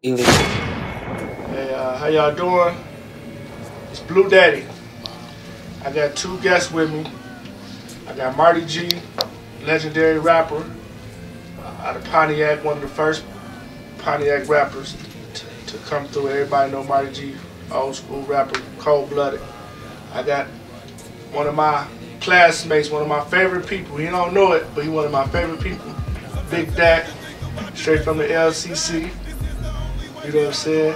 English. Hey, how y'all doing? It's Blue Daddy. I got two guests with me. I got Marty G, legendary rapper out of Pontiac, one of the first Pontiac rappers to come through. Everybody know Marty G, old school rapper, cold-blooded. I got one of my classmates, one of my favorite people. He don't know it, but he one of my favorite people. Big Dak, straight from the LCC. You know what I'm saying?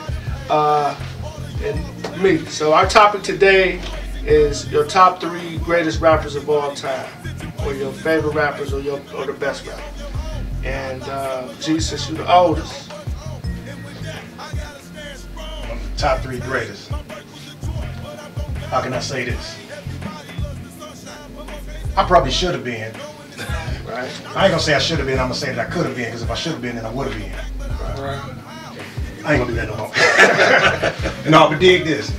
And me. So our topic today is your top 3 greatest rappers of all time, or your favorite rappers, or the best rapper. And G, since you're the oldest, top 3 greatest. How can I say this? I probably should have been. right? I ain't gonna say I should have been. I'm gonna say that I could have been, because if I should have been, then I would have been. Right. I ain't gonna do that no more. No, but dig this.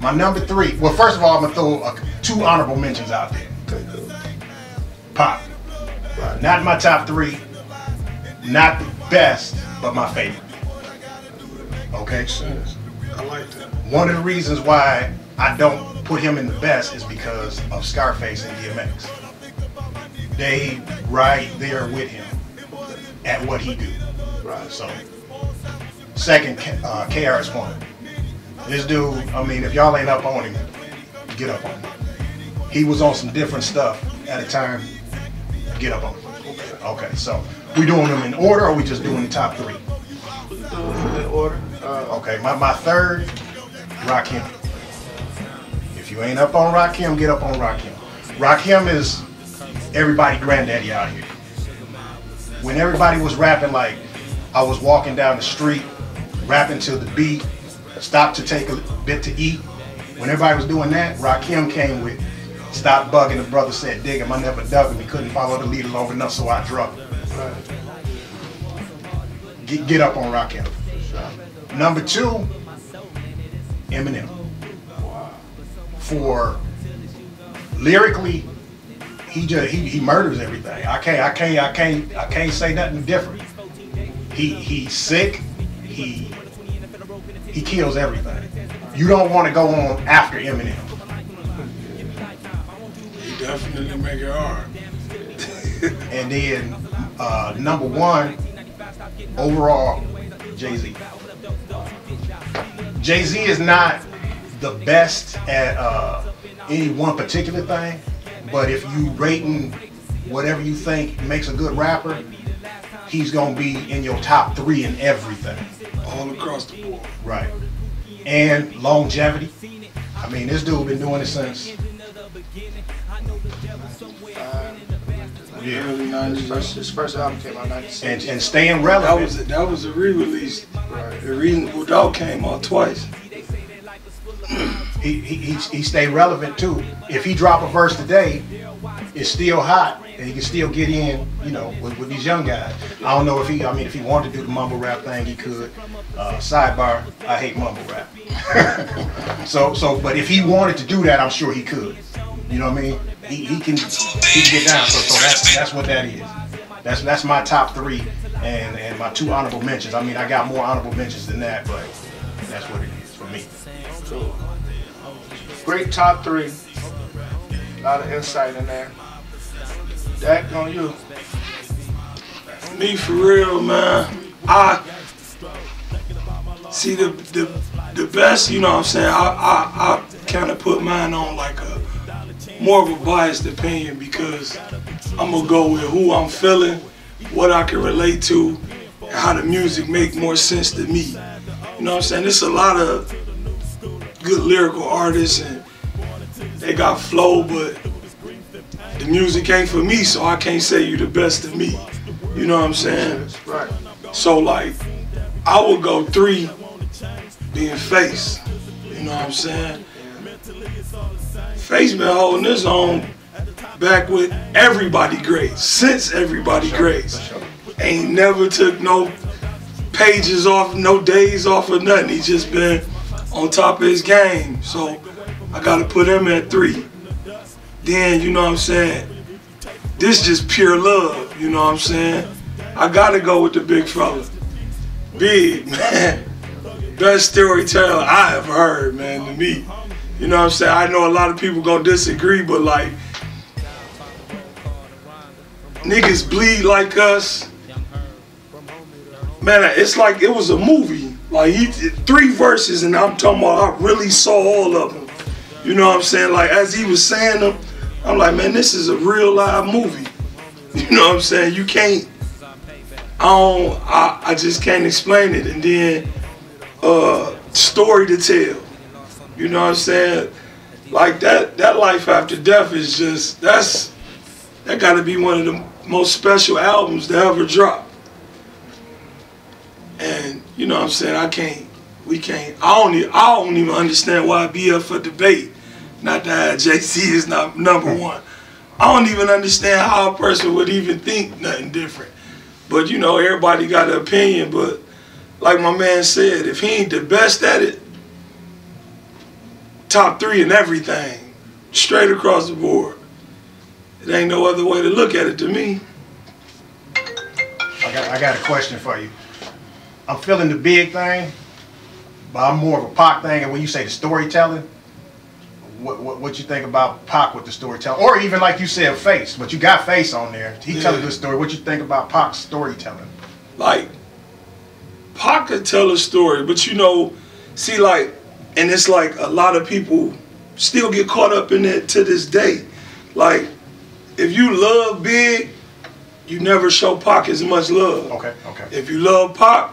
My number 3. Well, first of all, I'm gonna throw 2 honorable mentions out there. Okay, cool. Pop. Right. Not my top 3. Not the best, but my favorite. Okay. I like that. One of the reasons why I don't put him in the best is because of Scarface and DMX. They right there with him at what he do. Right. So, second, KRS-One. This dude, I mean, if y'all ain't up on him, get up on him. He was on some different stuff at a time. Get up on him. Okay, so we doing them in order, or we just doing the top 3? In order. Okay, my third, Rakim. If you ain't up on Rakim, get up on Rakim. Rakim is everybody granddaddy out here. When everybody was rapping, like I was walking down the street, rapping to the beat, stopped to take a bit to eat. When everybody was doing that, Rakim came with stop bugging. The brother said, dig him, I never dug him. He couldn't follow the leader long enough, so I drugged him. Right. Get up on Rakim. Number 2, Eminem. For lyrically, he murders everything. I can't say nothing different. He's sick. He kills everything. You don't want to go on after Eminem. He definitely make it hard. And then number 1 overall, Jay-Z. Jay-Z is not the best at any one particular thing, but if you rating whatever you think makes a good rapper, he's gonna be in your top 3 in everything. All across the board. Right. And longevity. I mean, this dude been doing it since Early 90s. His first album came out in 96. and staying relevant. That was a re-release. Right. The Reasonable Doubt came out twice. He stay relevant too. If he drop a verse today, it's still hot, and he can still get in, you know, with these young guys. I don't know if if he wanted to do the mumble rap thing, he could. Sidebar, I hate mumble rap. But if he wanted to do that, I'm sure he could. You know what I mean? He can get down. So that's what that is. That's my top 3 and my 2 honorable mentions. I mean, I got more honorable mentions than that, but that's what it is for me. So, great top 3. A lot of insight in there. Dak, on you. Me for real, man. I see the best. You know what I'm saying? I kind of put mine on like a more of a biased opinion, because I'm gonna go with who I'm feeling, what I can relate to, and how the music make more sense to me. You know what I'm saying? There's a lot of good lyrical artists and they got flow, but the music ain't for me, so I can't say you the best of me. You know what I'm saying? Right. So like, I would go 3 being Face. You know what I'm saying? Face been holding his own back with everybody great, since everybody great. Ain't never took no pages off, no days off or nothing. He just been on top of his game. So I gotta put him at 3. Then, you know what I'm saying, this just pure love, you know what I'm saying? I gotta go with the big fella. Big, man. Best storyteller I ever heard, man, to me. You know what I'm saying? I know a lot of people gonna disagree, but like, niggas bleed like us. Man, it's like it was a movie. Like, he did 3 verses, and I'm talking about I really saw all of them. You know what I'm saying? Like, as he was saying them, I'm like, man, this is a real live movie. You know what I'm saying? You can't, I just can't explain it. And then, story to tell. You know what I'm saying? Like, that Life After Death is just, that gotta be one of the most special albums to ever drop. And, you know what I'm saying, I don't even understand why I be up for debate. Not that JC is not #1. I don't even understand how a person would even think nothing different. But, you know, everybody got an opinion. But like my man said, if he ain't the best at it, top 3 in everything, straight across the board. It ain't no other way to look at it to me. I got a question for you. I'm feeling the Big thing, but I'm more of a Pac thing. And when you say the storytelling, what you think about Pac with the storytelling? Or even like you said, Face, but you got Face on there. He tell a good story. What you think about Pac's storytelling? Like, Pac could tell a story, but you know, see, like, and it's like a lot of people still get caught up in it to this day. Like, if you love Big, you never show Pac as much love. Okay. If you love Pac,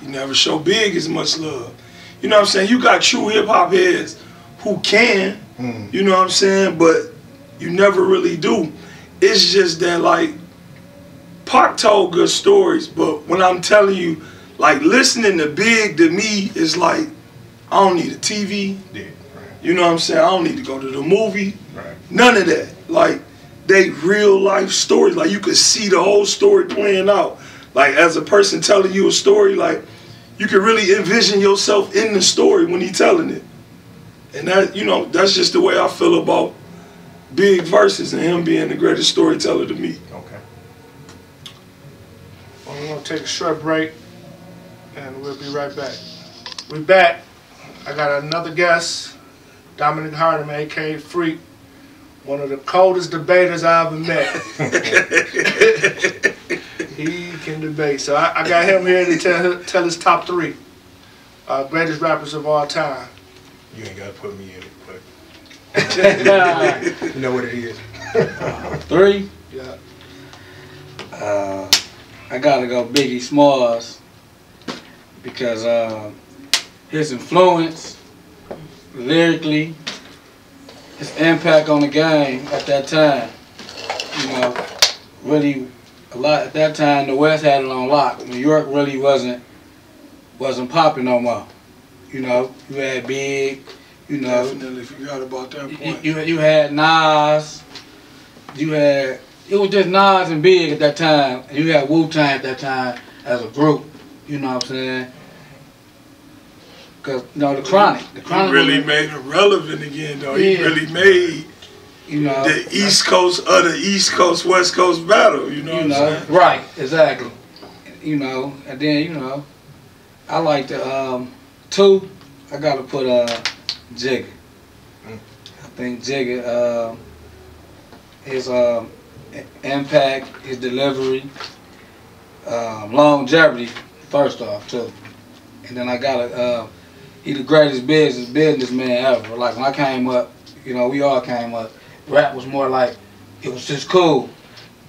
you never show Big as much love. You know what I'm saying? You got true hip-hop heads who can, you know what I'm saying, but you never really do. It's just that, like, Pac told good stories, but when I'm telling you, like, listening to Big to me is like, I don't need a TV. Yeah, right. You know what I'm saying? I don't need to go to the movie. Right. None of that. Like, they real life stories. Like, you could see the whole story playing out. Like, as a person telling you a story, like, you can really envision yourself in the story when he's telling it. And that, you know, that's just the way I feel about Big verses and him being the greatest storyteller to me. Okay. Well, we're going to take a short break, and we'll be right back. We're back. I got another guest, Dominic Hardin, a.k.a. Freak, one of the coldest debaters I ever met. He can debate. So I got him here to tell his top 3 greatest rappers of all time. You ain't got to put me in it, but you know what it is. 3? Yeah. I gotta go Biggie Smalls because his influence lyrically, his impact on the game at that time, you know, really a lot. At that time, the West had it on lock. New York really wasn't popping no more. You know, you had Big, you know. Definitely forgot about that point. You had Nas. It was just Nas and Big at that time. And you had Wu-Tang at that time as a group. You know what I'm saying? Because, you know, the Chronic. He really made it relevant again, though. Yeah. He really made, you know, the East Coast of the East Coast, West Coast battle, you know what I'm saying? Right, exactly. You know, and then, you know, I like the, 2, I gotta put, Jigga. I think Jigga, his, impact, his delivery, longevity, first off, too. And then I got he the greatest businessman ever. Like, when I came up, you know, we all came up, rap was more like, it was just cool.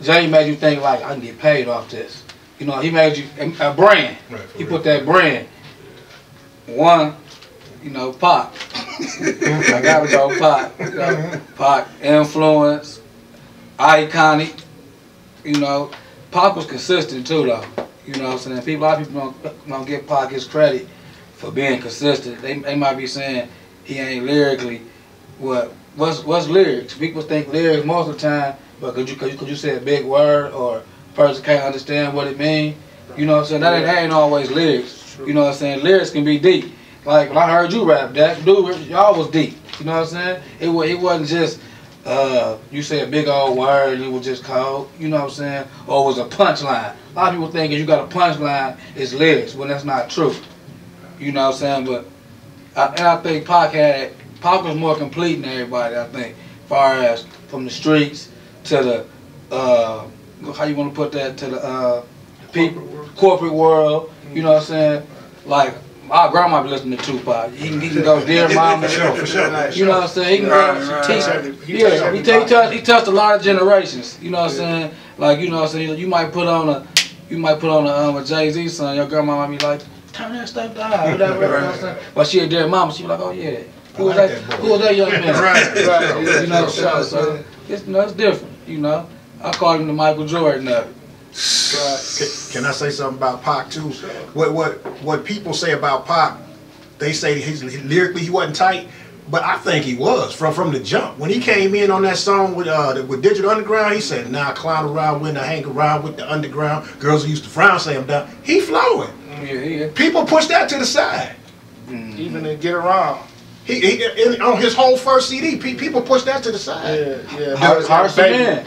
Jay made you think, like, I can get paid off this. You know, he made you a brand. Right, he put that brand. One, you know, Pac. I gotta go Pac. You know, Pac, influence, iconic. You know, Pac was consistent too, though. You know what I'm saying? A lot of people don't give Pac his credit for being consistent. They might be saying he ain't lyrically. What's lyrics? People think lyrics most of the time, but could you say a big word or a person can't understand what it means? You know what I'm saying? That ain't always lyrics. You know what I'm saying? Lyrics can be deep. Like when I heard you rap, that dude, y'all was deep. You know what I'm saying? It wasn't just you say a big old word, you was just cold, you know what I'm saying? Or it was a punchline. A lot of people think if you got a punchline, it's lyrics, when that's not true. You know what I'm saying? But I think Pac was more complete than everybody, I think, as far as from the streets to the, how you want to put that, to the corporate world, you know what I'm saying? Like, my grandma be listening to Tupac. He can go, Dear Mama. For sure. You know what I'm saying? He can go, he touched a lot of generations. You know what I'm saying? Like, you know what I'm saying? You might put on a Jay-Z song, your grandma might be like, turn that stuff down, whatever, you know what I'm saying? But she a Dear Mama, she be like, oh yeah. Who was that young man? Right. You know, so it's different, you know. I call him the Michael Jordan of it. Can I say something about Pac too? What people say about Pac, they say lyrically he wasn't tight, but I think he was from the jump. When he came in on that song with Digital Underground, he said, "Nah, I clown around when I hang around with the underground. Girls who used to frown say I'm down." He flowing. Yeah. People push that to the side. Even to Get Around. He on his whole first CD, people push that to the side. Yeah. Hard Man.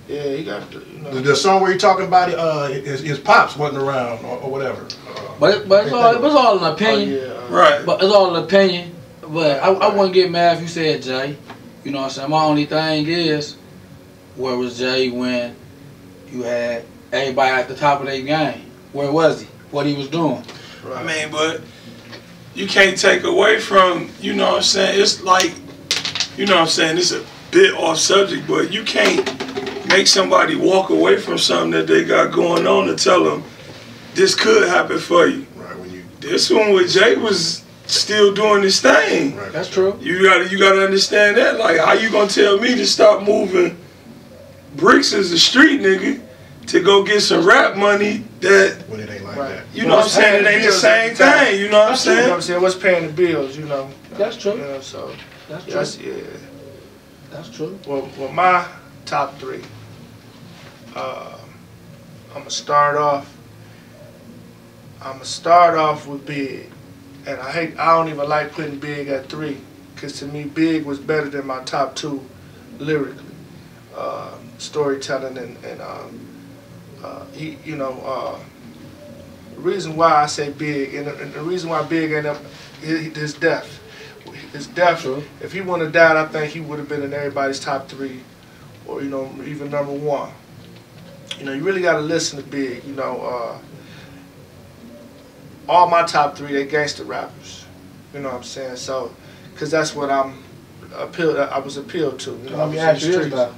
Yeah, he got the song where you're talking about his pops wasn't around or whatever. But it's all an opinion. Right. But it's all an opinion. But I wouldn't get mad if you said Jay. You know what I'm saying? My only thing is, where was Jay when you had everybody at the top of their game? Where was he? What he was doing? Right. I mean, but you can't take away from, you know what I'm saying? It's like, you know what I'm saying? It's a bit off subject, but you can't make somebody walk away from something that they got going on and tell them this could happen for you. Right. This one with Jay was still doing his thing. Right. That's true. You gotta understand that. Like, how you gonna tell me to stop moving bricks as a street nigga to go get some rap money that, when it ain't like that. you know what I'm saying? It ain't the same thing. You know what I'm saying? You know what I'm saying? What's paying the bills? You know. That's true. You know, so That's true. That's true. Well, my top three. I'm gonna start off with Big, and I don't even like putting Big at 3, because to me Big was better than my top 2 lyrically, storytelling and he, you know, the reason why I say Big and the reason why Big ended up his death. His death. True. If he wouldn't have died, I think he would have been in everybody's top 3, or you know, even number 1. You know, you really got to listen to Big. You know, all my top 3, they gangster rappers. You know what I'm saying? So, because that's what I was appealed to. You know, Let me ask you this though.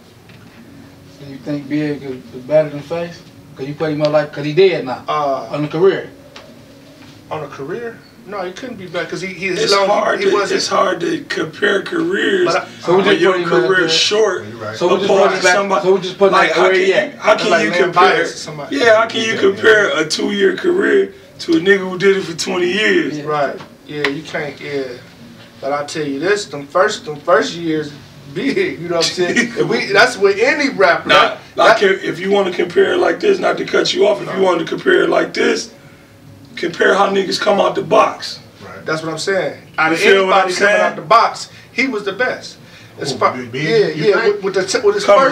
Do you think Big is better than Face? Because you put him up like, because he dead now. On the career. On a career? No, he couldn't be better because it's hard to compare careers. So we just your put him career short. Right. So we just put like, how can you compare? Yeah, how can you compare a 2-year career to a nigga who did it for 20 years? Yeah. Right. Yeah, you can't. Yeah. But I tell you this, them first years, Big. You know what I'm saying? That's with any rapper. Now, if you want to compare it like this, not to cut you off, if you want to compare it like this, compare how niggas come out the box. Right. That's what I'm saying. Out of anybody coming out the box, he was the best. With his coming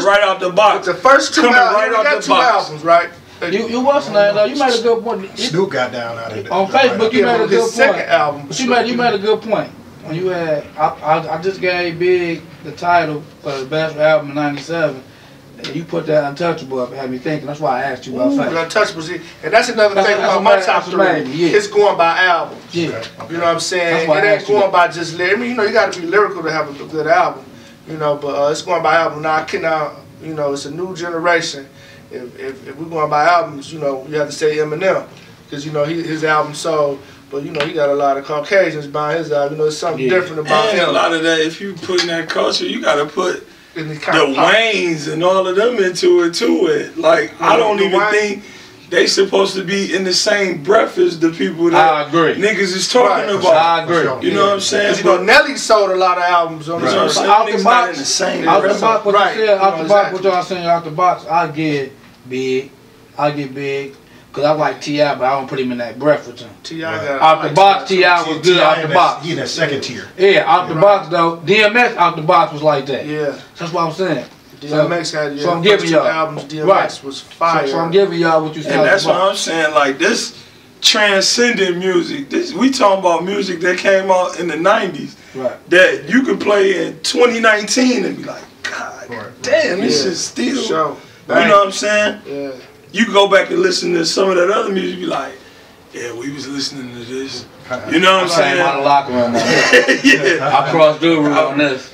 right out the box. With the first 2 albums, right? You watching that though? You made a good point. Snoop got down out of it. On Facebook, you made a good point. Second album. But you made a good point. When you had, I just gave Big the title for the best album in '97. And you put that Untouchable up and had me thinking. That's why I asked you about Face. Untouchable, and that's another thing about my top 3. Yeah. It's going by albums. Yeah. Okay. You know what I'm saying? It ain't going by just lyrics. I mean, you know, you got to be lyrical to have a good album. You know, but it's going by album. Now, you know, it's a new generation. If we're going by albums, you know, you have to say Eminem, because you know his album sold. But you know, he got a lot of Caucasians buying his album. You know, it's something different about him. And a lot of that, if you put in that culture, you got to put the Waynes and all of them into it. Like, I don't even think they supposed to be in the same breath as the people that niggas is talking about. I agree. You know what I'm saying? You know, Nelly sold a lot of albums on Out the box, what y'all saying, out the box, I get Big. Cause I like T.I., but I don't put him in that breath with him. T.I. Right. got Out the box, T.I. was good out the box. He in that second tier. Yeah, out the box though. DMX out the box was like that. Yeah. That's what I'm saying. DMX had so I'm giving y'all albums. DMX was fire. So I'm giving y'all what you said. And that's what I'm saying. Like this transcendent music. This we talking about music that came out in the '90s. Right. That you could play in 2019 and be like, God damn, this is still. Sure. You know what I'm saying? Yeah. You can go back and listen to some of that other music and be like, yeah, we was listening to this. You know what I'm saying? I'm out of locker room now. Yeah. I crossed Guru on this.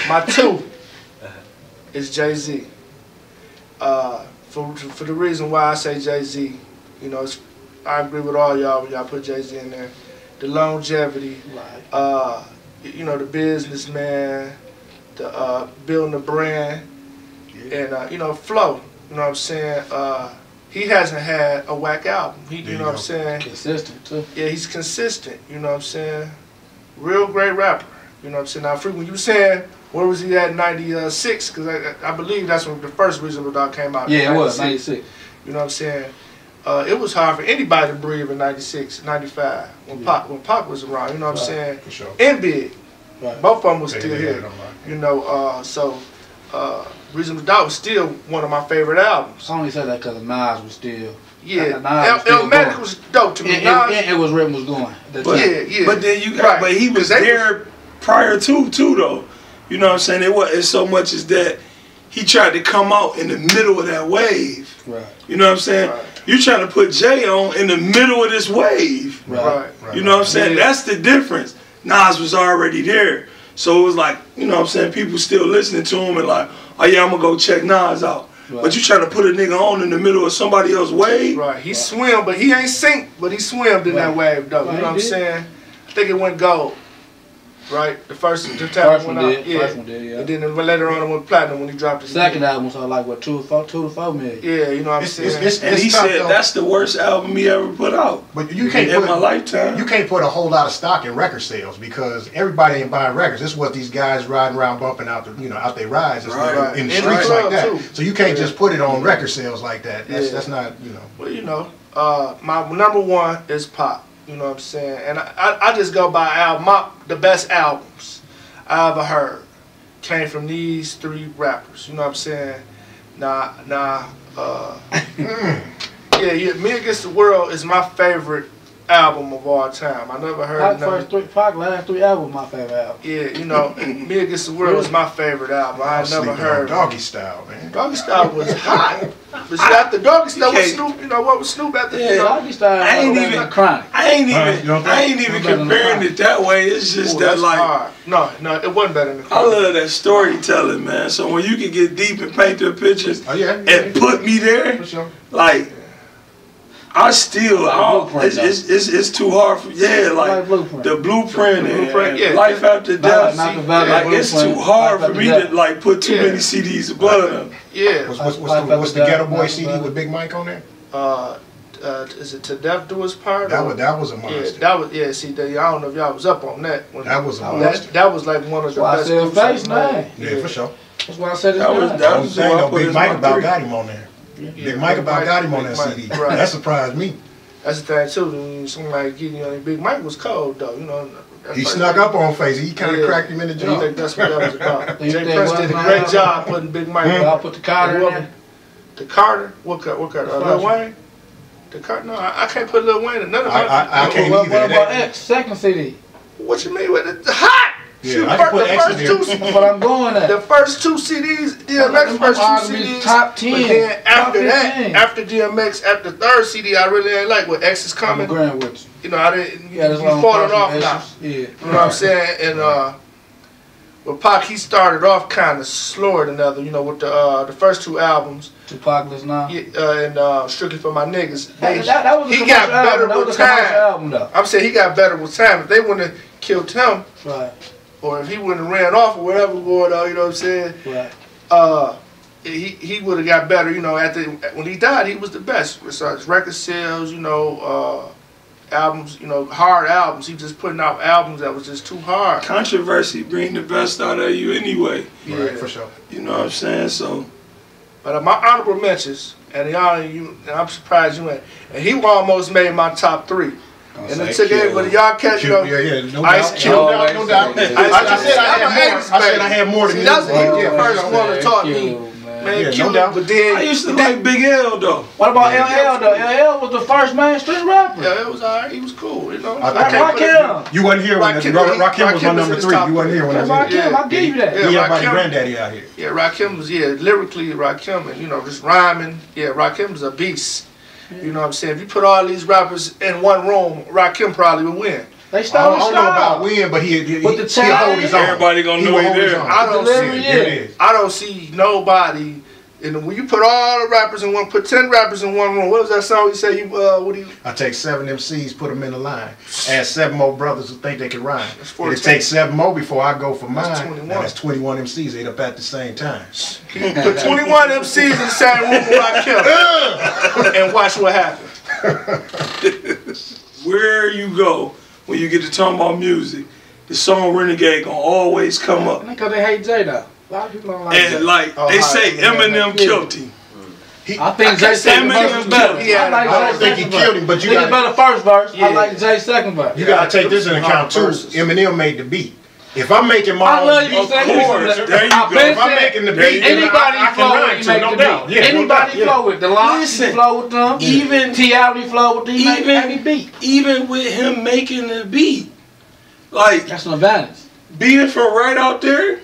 My 2 is Jay-Z. For the reason why I say Jay-Z, you know, I agree with all y'all when y'all put Jay-Z in there. The longevity, you know, the businessman, the building a brand, and you know, flow. You know what I'm saying? He hasn't had a whack album. You know what I'm saying? Consistent too. Yeah, he's consistent. You know what I'm saying? Real great rapper. You know what I'm saying? Now, when you were saying where was he at in '96? Because I believe that's when the first Reasonable Doubt came out. Yeah, it was '96. You know what I'm saying? It was hard for anybody to breathe in '96, '95 when Pac was around. You know what I'm saying? For sure. And Big. Right. Both of them was still here. You know, so Reasonable Doubt was still one of my favorite albums. I only said that because Nas was still. Yeah, Illmatic was dope to me. It was Rhythm was going. Yeah. But then you got, but he was there prior to too though. You know what I'm saying? It wasn't so much as that he tried to come out in the middle of that wave. Right. You know what I'm saying? Right. You trying to put Jay on in the middle of this wave. Right. You know what I'm saying? Yeah. That's the difference. Nas was already there. So it was like, you know what I'm saying, people still listening to him and like, oh yeah, I'm gonna go check Nas out. Right. But you trying to put a nigga on in the middle of somebody else's wave? Right. He swam, but he ain't sink, but he swimmed in that wave though. You know what I'm saying? I think it went gold. Right? The first time first went one out. did. Yeah. First one did, yeah. And then later on it went platinum when he dropped his second album was like what, 2 to 4 million. Yeah, you know what I'm saying? And he said that's the worst album he ever put out. But you can't in my lifetime. You can't put a whole lot of stock in record sales because everybody ain't buying records. This is what these guys riding around bumping out out their rides and stuff in the streets like that. Too. So you can't just put it on record sales like that. That's not, you know. Well, you know, my number 1 is Pop. You know what I'm saying? And I just go by album. The best albums I ever heard came from these 3 rappers. You know what I'm saying? Yeah, Me Against the World is my favorite album of all time. I never heard Pac last 3 albums my favorite album. Yeah, you know, Me Against the World is my favorite album. I never heard Doggy Style, man. Doggy Style was hot. But after Doggy Style was Snoop, you know what was Snoop after? Yeah, Doggy Style. I ain't even crying. I ain't even comparing it that way. It's just that like hard. No, it wasn't better than I love that storytelling, man. So when you can get deep and paint the pictures and put me there, for sure. like I still, it's too hard for, like the blueprint and Life After Death. Like it's too hard for me to like put too many CDs of blood on. Yeah. What's the Ghetto Boy CD with Big Mike on there? Is it To Death Do Us Part? That was a monster. Yeah, that was See, I don't know if y'all was up on that. That was a monster. That was like one of the best groups. Yeah, for sure. That's why I said that was Big Mike about got him on there. Big Mike about got him on that CD. Right. That surprised me. That's the thing too. When somebody getting you on, Big Mike was cold though. You know. He snuck up on Face. He kind of cracked him in the jaw. I think that's what that was about. Jay Prince did a great job putting Big Mike. I'll put the Carter in there. The Carter? What Carter? Lil Wayne? The Carter? No, I can't put Lil Wayne in none of my. I can't either. What about X? Second CD. What you mean with it? Hot. Yeah, I can put X in there. That's what I'm going at. The first 2 CDs, DMX first 2 CDs. Top 10. But then after that, after DMX, after the 3rd CD, I really ain't like what X is coming. I'm agreeing with you. You know, I didn't. You falling off now. Yeah. You know what I'm saying? And with Pac, he started off kind of slower than other. You know, with the first 2 albums. Tupac Now. Yeah, and Strictly for My Niggas. That was he got better with time. Album, though. I'm saying he got better with time. If they wouldn't have killed him, right, or if he wouldn't have ran off or whatever going on, you know what I'm saying? Right. He would have got better. You know, when he died, he was the best. As far as record sales, you know, albums, you know, hard albums. He just putting out albums that was just too hard. Controversy bring the best out of you anyway. Yeah, right, for sure. You know what I'm saying? So But my honorable mentions, and I'm surprised you went. And he almost made my top 3. And it took everybody, y'all catch, you know, Ice Cube. No doubt. I said I had more than you. That's the first one to talk to me. Man, Cube, but then I used to like Big L though. What about LL though? LL was the first mainstream rapper. Yeah, it was alright. He was cool, you know. Rakim. You wasn't here when Rakim was my number 3. You wasn't here when I was here. Rakim, I'll give you that. He everybody granddaddy out here. Yeah, Rakim was, lyrically Rakim, and, you know, just rhyming. Yeah, Rakim was a beast. You know what I'm saying? If you put all these rappers in one room, Rakim probably would win. They stole I don't know about win, but he hold his own. Everybody gonna know he there. I don't see nobody. And when you put all the rappers in one, put 10 rappers in one room. What was that song you say? I take 7 MCs, put them in a line, add 7 more brothers who think they can rhyme. It takes 7 more before I go for mine. That's 21. Now that's 21 MCs ate up at the same time. Put 21 MCs in the same room with Rakim and watch what happens. Where you go when you get to talking about music, the song Renegade gonna always come up. Because they hate Jay though. A lot of people don't like And like they say Eminem killed him. I think Jay's second verse was better. I don't think he killed him, but you got better first verse. I like Jay's second verse. You gotta take this into account too. Eminem made the beat. If I'm making my own beat, of course, there you go. If I'm making the beat, anybody I flow can with, rhyme you to, make no the doubt. beat. Yeah, Anybody flow with. The Locks flow with them. Even T.I. flow with them. Even beat. Even with him making the beat, like that's an advantage. Being from right out there,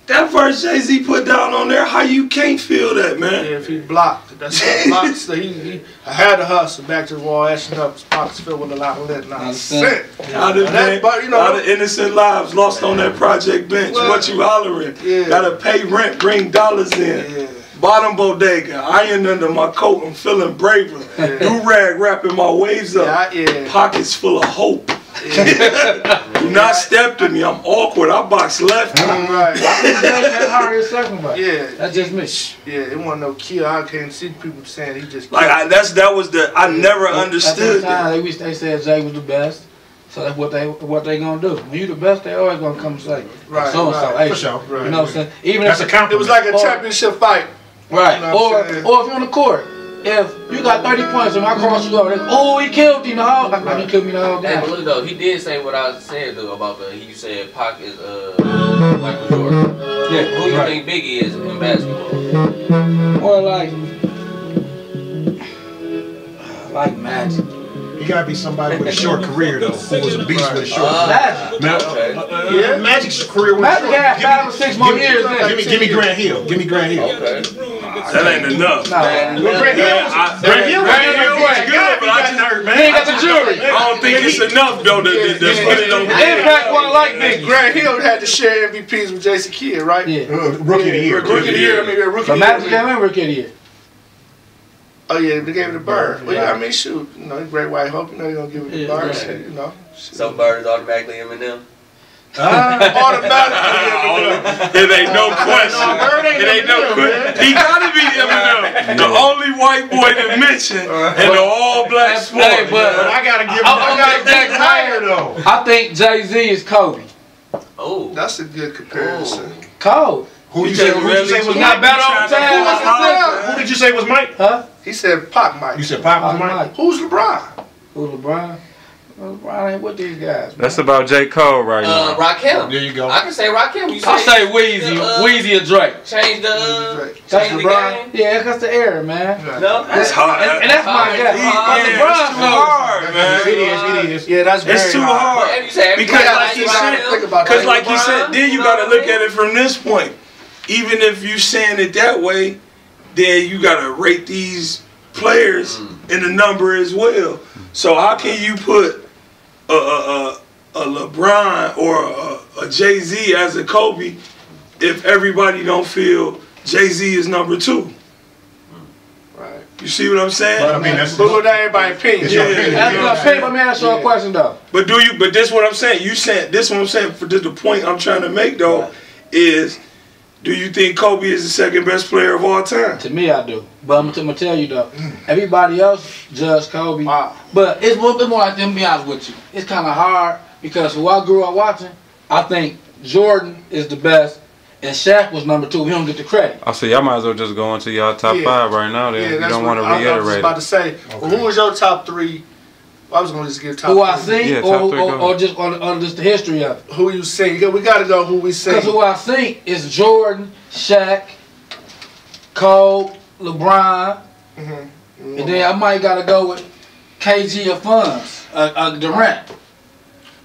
that verse Jay-Z put down on there, how you can't feel that, man? Yeah, if he blocked, that's what he blocked. So I had to hustle back to the wall, ashing up, his pockets filled with a lot of lit nonsense. All the innocent lives lost on that project bench. What you hollering? Yeah. Gotta pay rent, bring dollars in. Yeah. Bottom bodega, iron under my coat, I'm feeling braver. Do-rag wrapping my waves up. Pockets full of hope. Do not step to me, I'm awkward. I box left. Right. Yeah. That's just me. Yeah, it wasn't no kill. I can't see people saying he just like I never understood that. They said Jay was the best. So that's what they gonna do. When you the best, they always gonna come say, right, so and so, hey, for sure. You know what I'm saying? Even that's if a compliment. It was like a championship fight. Right. You know or if you're on the court, if you got 30 points and I cross you over, oh, he killed you, no, like he killed me the whole Hey, game. but look though, he did say what I said though about you said Pac is Michael Jordan. Yeah. Who you think Biggie is in basketball? Or like Magic. You gotta be somebody with a short career though, who was a beast with a short Magic. career. Magic's career was Magic had 5 or 6 more years. Give me Grant Hill. Give me Grant Hill. Okay. That ain't enough. Grant Hill was good, but I just heard, man. He ain't got the jury. I don't think it's enough though to put it on. Impact wasn't like Biggie. Grant Hill had to share MVPs with Jason Kidd, right? Yeah. Rookie of the year. Rookie of the year. I mean, rookie But of Magic the year. came in Rookie of the year. Oh yeah, they gave it to Bird. Well, yeah, I mean, shoot, you know, Great White Hope, you know, you're gonna give it to Bird, so, you know. So Bird is automatically Eminem. Automatically, It ain't no question. It ain't no question. He gotta be Eminem, the only white boy to mention in the all-black sport. Hey, but I gotta give him. I'm I gotta Jack give him higher though. I think Jay-Z is Kobe. Oh. that's a good comparison. Cold. Who you say was Not Mike? better on time. Who did you say was Mike? Huh? He said Pac Mike. You said Pop was Mike. Who's LeBron? Who LeBron? Well, LeBron ain't with these guys. Man. That's about J. Cole right now. Rakim. There you go. I can say Rakim. You I say Weezy. Weezy or Drake. Change the That's change the LeBron? game. Yeah, that's the era, man. No, That's hard. And that's my guy. It's too hard, man. It is. Yeah, that's very It's too hard. hard. and you said Because everybody like you likes said, Rakim. Think about because that. like you said, then you gotta look at it from this point. Even if you saying it that way, then you gotta rate these players in the number as well. So how can you put a LeBron or a Jay-Z as a Kobe if everybody don't feel Jay-Z is number 2? Right. You see what I'm saying? But I mean, that's But that everybody's opinion. It's your opinion. That's the opinion. Let me ask you a question, though. But this what I'm saying. You saying this what I'm saying for the point I'm trying to make though is, do you think Kobe is the second best player of all time? To me, I do. But I'm gonna tell you though, everybody else judge Kobe. Wow. But it's more like them. Be honest with you, it's kind of hard because who I grew up watching, I think Jordan is the best, and Shaq was number 2. He don't get the credit. I see. Y'all might as well just go into y'all top 5 right now. Then you don't want to reiterate. I was about to say. Okay. Well, who was your top 3? I was gonna just give top. Who 3. I think, Yeah, top 3, or just the history of it. Who you sing? We gotta go. Who we sing? Because who I think is Jordan, Shaq, Cole, LeBron, and then I might gotta go with KG or Funds, Durant.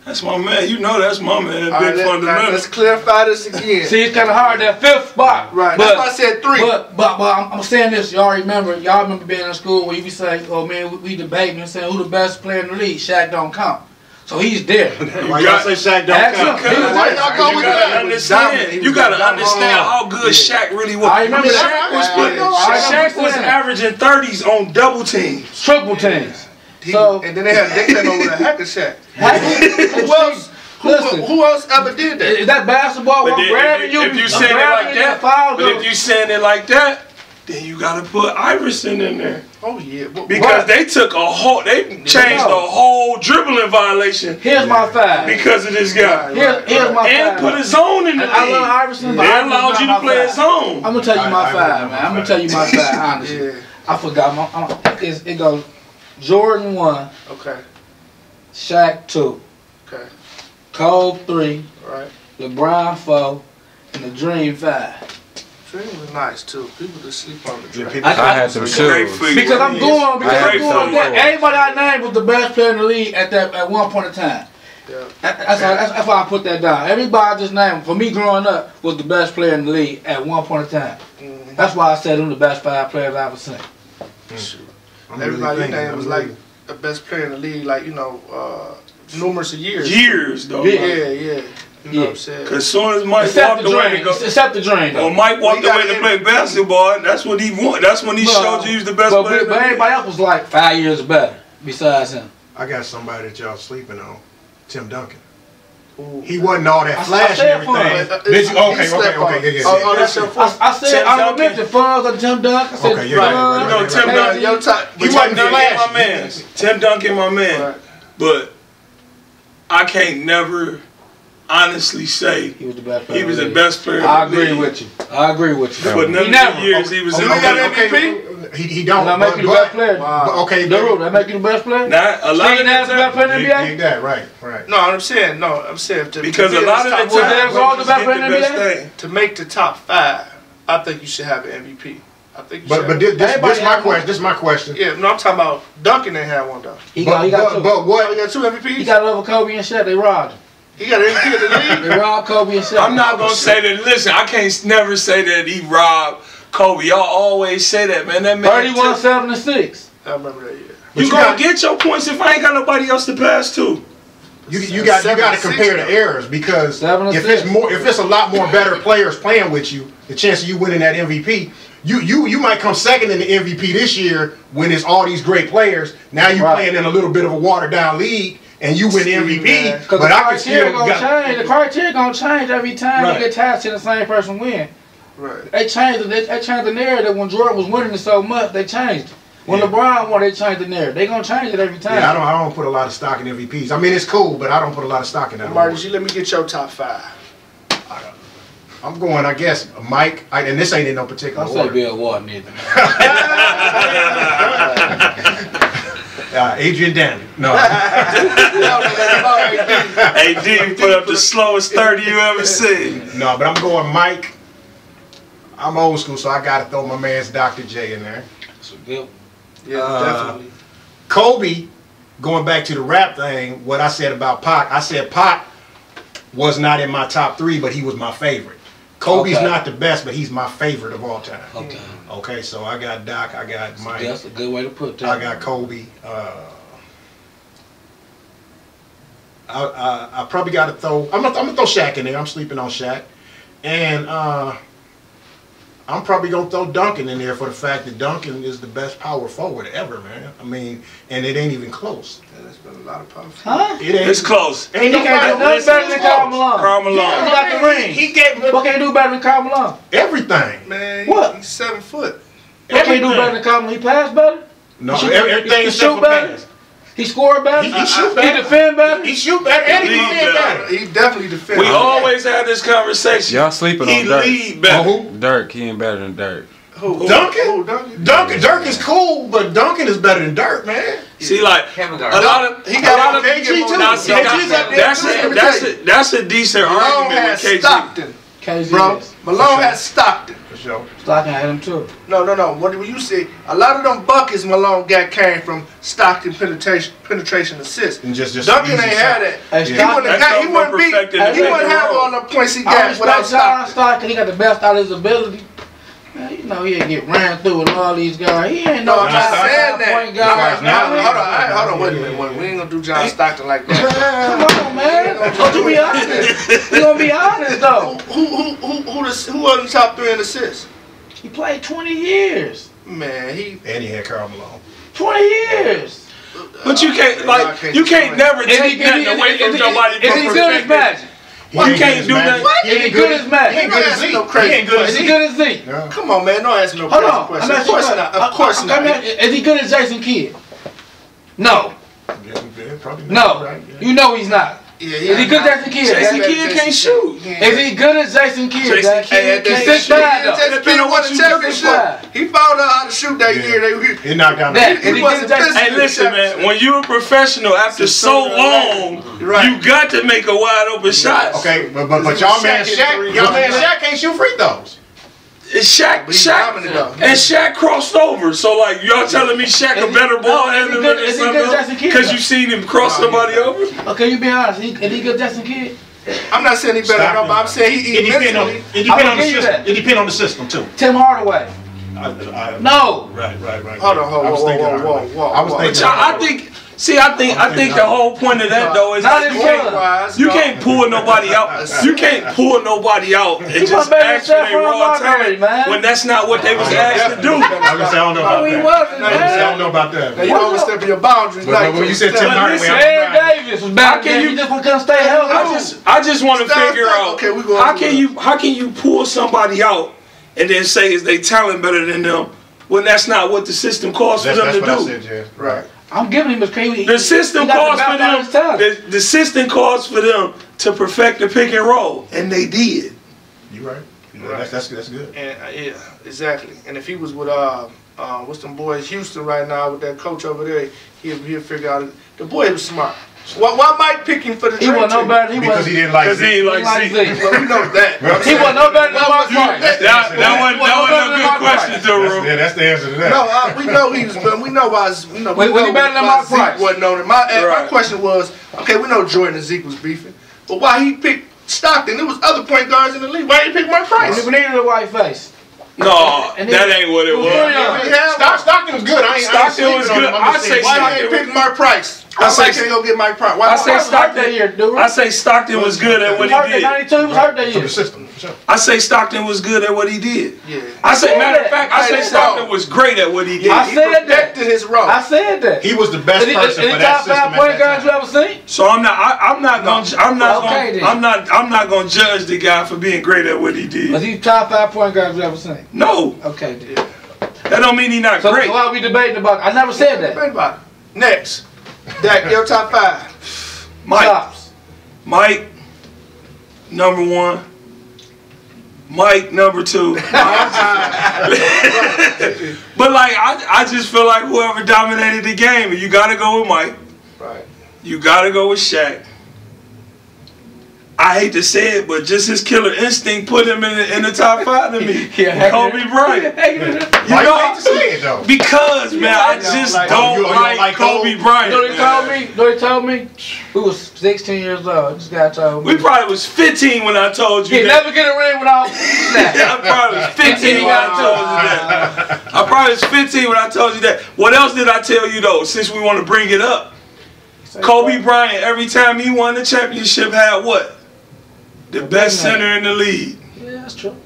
That's my man. You know that's my man. All Big right, fundamental. let's clarify this again. See, it's kind of hard that 5th spot. Right. But, That's why I said 3. But I'm saying this. Y'all remember being in school where you be saying, "Oh man, we debating and saying who the best player in the league." Shaq don't count, so he's there. Why y'all say Shaq don't Ask count? him. Why y'all go with that? You gotta understand how good Shaq really was. I remember Shaq was Shaq was averaging 30s on double teams. triple teams. So And then they came over to Hack-a-Shaq. who else? Listen, Who else ever did that? is that basketball? But I'm then grabbing you. if you I'm saying it grabbing like you, that, foul but goes. if you saying it like that, then you gotta put Iverson in there. Oh yeah. Because they took they changed the whole dribbling violation Here's my 5. because of this guy. Here's my 5. And put a zone in the league. I love Iverson, but They Iverson's allowed not you my to play a 5. zone. I'm gonna tell you my I 5, man. I'm gonna tell you my 5. Honestly, Yeah. I forgot. It goes Jordan 1, Okay. Shaq 2, Okay. Cole 3, Right. LeBron 4, and the Dream 5. Dream was nice too. People just sleep on the Dream. I had some Great shoes. for you. Because I'm going. Great Everybody I named was the best player in the league at one point in time. Yeah. That's why I put that down. Everybody I just named, for me growing up, was the best player in the league at one point in time. That's why I said them the best 5 players I ever seen. Everybody you named was like the best player in the league, like numerous of years. Years though. Yeah. Yeah. You know what I'm saying? Cause soon as Mike Except walked the away to Dream. go, Except the Dream, though. or Mike walked We away gotta to play basketball, that's what he wanted. That's when he showed you he was the best player. But everybody else was like 5 years better besides him. I got somebody that y'all sleeping on. Tim Duncan. Ooh. He wasn't all that I flash said and everything. Funds. Did you? He Okay, slept on. yeah. Oh, that's your fault. I said Tim I Duncan. mentioned Funds or Tim Duncan. I said Okay, yeah, Funds. You know, Tim right. Duncan, Your top. He Tim wasn't Duncan, flashy. my man. Tim Duncan, my man. Right. But I can't never honestly say He was the best player. he was in the league. best player. I in the agree league. with you. I agree with you. For none He of never. the years he was in You the got league. MVP? He don't. That make you the best player. Okay, Daru, that make you the best player? Now, a lot of Steve Nash the best player in the NBA? that right. No, I'm saying because a lot of the top Was time, Derrick five, Rose the best player in the best NBA? thing. to make the top 5, I think you should have an MVP. I think you should. But this Everybody my have one. question. This is my question. Yeah, no, I'm talking about Duncan ain't had one though. He got two. Oh, he what? got 2 MVPs. He got over Kobe and Shaq. They robbed him. He got an MVP in the league. They robbed Kobe and Shaq. I'm not gonna say that. Listen, I can't never say that he robbed Kobe. Y'all always say that, man. That man. 31, 7, and 6. I remember that year. You gonna get your points if I ain't got nobody else to pass to. You got to compare the errors because 7 and if 6. if it's a lot more better players playing with you, the chance of you winning that MVP, you might come second in the MVP this year when it's all these great players. Now you playing in a little bit of a watered down league and you win the MVP. Because But the I can still criteria gonna change. The criteria gonna change every time Right. you get tied to the same person win. Right. They changed the narrative when Jordan was winning it so much. They changed it. When Yeah. LeBron won, they changed the narrative. They gonna change it every time. Yeah, I don't put a lot of stock in MVPs. I mean, it's cool, but I don't put a lot of stock in that. Marty, award. let me get your top 5. I'm going, I guess, Mike, and this ain't in no particular Don't say order. Bill Walton either. Adrian Dandy. No. Hey, D put up the slowest 30 you ever seen. No, but I'm going Mike. I'm old school, so I got to throw my man's Dr. J in there. That's a good. Yeah, definitely. Kobe, going back to the rap thing, what I said about Pac, I said Pac was not in my top 3, but he was my favorite. Kobe's Okay. not the best, but he's my favorite of all time. Okay. Okay, so I got Doc, I got Mike, That's a good way to put that. I got Kobe. I probably got to throw. I'm gonna throw Shaq in there. I'm sleeping on Shaq, and I'm probably gonna throw Duncan in there for the fact that Duncan is the best power forward ever, man. I mean, and it ain't even close. Yeah, there's been a lot of power. Huh? It ain't. It's close. Ain't He can't do nobody nothing better than Karl Malone. Karl He Malone. got the ring. He gave What can he do better than Karl Malone? everything. Man, What? he's 7 foot. What can he do better than Karl Malone? He pass better? No, He shoot- everything he except shoot for better? pass. He scored better. He shoot better. He defend better. He shoot better and he defend better. He definitely defends. We always had this conversation. Y'all sleeping He on Dirk. lead better. Dirk, he ain't better than Dirk. Who? Duncan? Duncan? Dirk is cool, but Duncan is better than Dirk, man. See, like Kevin a Garnett. lot of He got a lot of KG too. Now, see, KG's up there. that's a decent Malone argument has with KG. Stockton, KG bro. is. Malone has Stockton. For sure. Stockton had him too. No. What do you say? A lot of them buckets Malone got came from Stockton penetration assists. And just Duncan ain't easy had shot. that. Hey, He Stockton- wouldn't have all the points he I got without respect John Stockton. Stockton. He got the best out of his ability. Man, you know he'll get ran through with all these guys. He ain't no No, I'm not saying that. point guy. Hold on, wait a minute. We ain't gonna do John Stockton like that. Come on, man. Let's be honest. We gonna be honest though. Who was the top 3 in assists? He played 20 years. Man, And he had Karl Malone. 20 years. But you can't you can't never take nothing away from somebody. Is he good as Magic? You can't do that. Is he good as Magic? He ain't good as Zeke. He ain't good as Is he Zeke. good as Zeke? Yeah. Come on, man. Don't ask me no Hold crazy on. questions. I'm Of course not. Of course not. Is he good as Jason Kidd? No. Yeah, probably not. No. Right, yeah. You know he's not. Yeah, Is he good as Jason Kidd? Jason Jack? Kidd can't shoot. Is he good as Jason Kidd? Jason Jack? Kidd He's can't 6'5" shoot. though. Jason Kidd won the championship. He found out how to shoot that year. He knocked down That- the Is he wasn't good as pissed. Hey, listen, man. When you're a professional, after so long, Right. you got to make a wide open shot. Okay, but y'all man Shaq can't shoot free throws. It's Shaq, But he's dominant, though. and Shaq crossed over. So like y'all telling me Shaq a better ball handler than is he good as Jason Kidd? because you seen him cross somebody over? Okay, you be honest. Is he good as Jason Kidd? I'm not saying he better than him, but I'm saying he mentally. It I'm depends gonna on the give you system. that. It depends on the system too. Tim Hardaway. No. Right. Hold on, I was thinking whoa. I was thinking. I think the whole point of that though is Not that his son. you can't pull nobody out. You can't pull nobody out and just was better ask than for their Stephon raw Marbury, talent man. when that's not what they was asked to do. I was gonna say I don't know about No, he that. wasn't, I man. don't know about that. Now you overstepping your boundaries. But when you said Tim Hardaway, listen, I'm Aaron right. Davis was better How can than you- he just couldn't stay healthy. I just want to Stop, figure stop. out Okay, we going how can you pull somebody out and then say is they talent better than them when that's not what the system calls for them That's to what I do. said, Jay. Right. I'm giving him his credit. The system calls for them. The system calls for them to perfect the pick and roll, and they did. You right. That's good. And yeah, exactly. And if he was with what's them boys Houston right now with that coach over there, he'll figure out. The boy was smart. Why Mike pick him for the He wasn't no better. He Because he wasn't. didn't like Because he Zeke. ain't like He Zeke. Well, we know that. He wasn't no better than Mark Price. That wasn't a good question, Drew. Yeah, that's the answer to that. No, we know he was, but we know why. We know Was he better than why Mark Price? Zeke wasn't on it. My Right. question was, okay, we know Jordan and Zeke was beefing, but why he picked Stockton? There was other point guards in the league. Why he pick Mark Price? We needed a white face. No, And that ain't what it was. Stockton was good. I ain't Stockton was sleeping on good. him. I'm just I say saying, Why Stockton- he pick Mark Price? I say- Why can't go get Mike Price? Why I say He was hurt that Stockton. year, dude. I say Stockton was good at He what was he hurt in did. 92. He was hurt that For year. the system. Sure. I say Stockton was good at what he did. Yeah. I say, said matter of that. fact, I say Hey, Stockton was great at what he did. I He said that. perfected his role. I said that. He was the best Is he person for that top system 5 at point that guards you time. ever seen? So I'm not Okay, gonna judge the guy for being great at what he Was did. he top 5 point guards you ever seen? No, Okay, then. that don't mean he's not So great. why are we debating about? I never said that. Think about it. Next, Dak, your top 5. Tops. Mike, number 1. Mike, number 2. But like, I just feel like whoever dominated the game, you got to go with Mike. Right. You got to go with Shaq. I hate to say it, but just his killer instinct put him in the top 5 to me. Yeah. Kobe Bryant. Why you hate to say it though? Because, man, I just don't like Kobe Bryant. You know they told me? You know they told me? We was 16 years old. This guy told me. We probably was 15 when I told you He'd that. never get a ring without snap. I probably was 15 when I told you that. I probably was 15 when I told you that. What else did I tell you though, since we want to bring it up? Kobe Bryant, every time he won the championship, had what? The best center in the league. Yeah, that's true.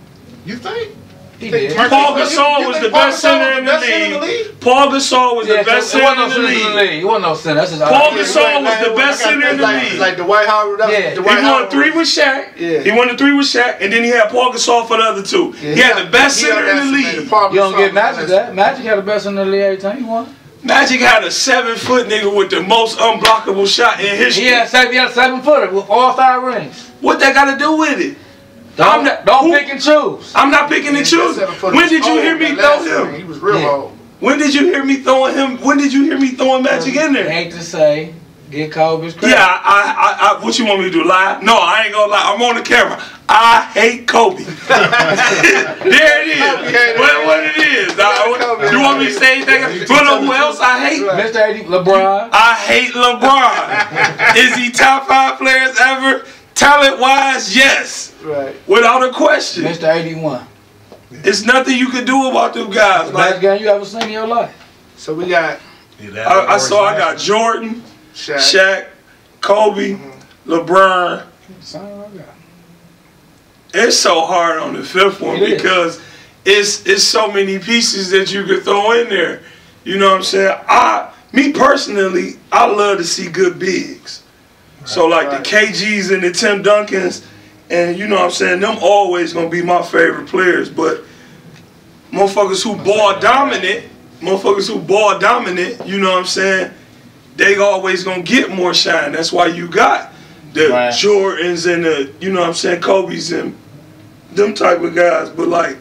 You think? He did. Paul Gasol was the best center in the league. Paul Gasol was the best center in the league. He wasn't no center. That's his Paul Gasol was the best center in the league. Like Dwight Howard. Yeah. Dwight He won 3 with Shaq. Yeah. He won the 3 with Shaq, and then he had Paul Gasol for the other 2. He had the best center in the league. You don't get Magic that. Magic had the best in the league every time he won. Magic had a 7-foot nigga with the most unblockable shot in history. He had a 7-footer with all 5 rings. What that got to do with it? Don't pick and choose. I'm not picking and choosing. When did you hear me throw him? He was real old. When did you hear me throwing him? When did you hear me throwing Magic in there? I hate to say, get Kobe's credit. Yeah, I what you want me to do? Lie? No, I ain't gonna lie. I'm on the camera. I hate Kobe. There it is. What it is. You want me to say anything? You know who else I hate? Mr. 80, LeBron. I hate LeBron. Is he top 5 players ever? Talent-wise, yes. Right. Without a question. Mr. 81. It's nothing you can do about them guys. Best game you ever seen in your life. So we got. I got Jordan, Shaq, Kobe, LeBron. It's so hard on the 5th one because it's so many pieces that you could throw in there. You know what I'm saying? Me personally, I love to see good bigs. So like the KGs and the Tim Duncans, and you know what I'm saying, them always gonna be my favorite players. But motherfuckers who ball dominant, you know what I'm saying, they always gonna get more shine. That's why you got the Jordans and the, you know what I'm saying, Kobe's and them type of guys. But like,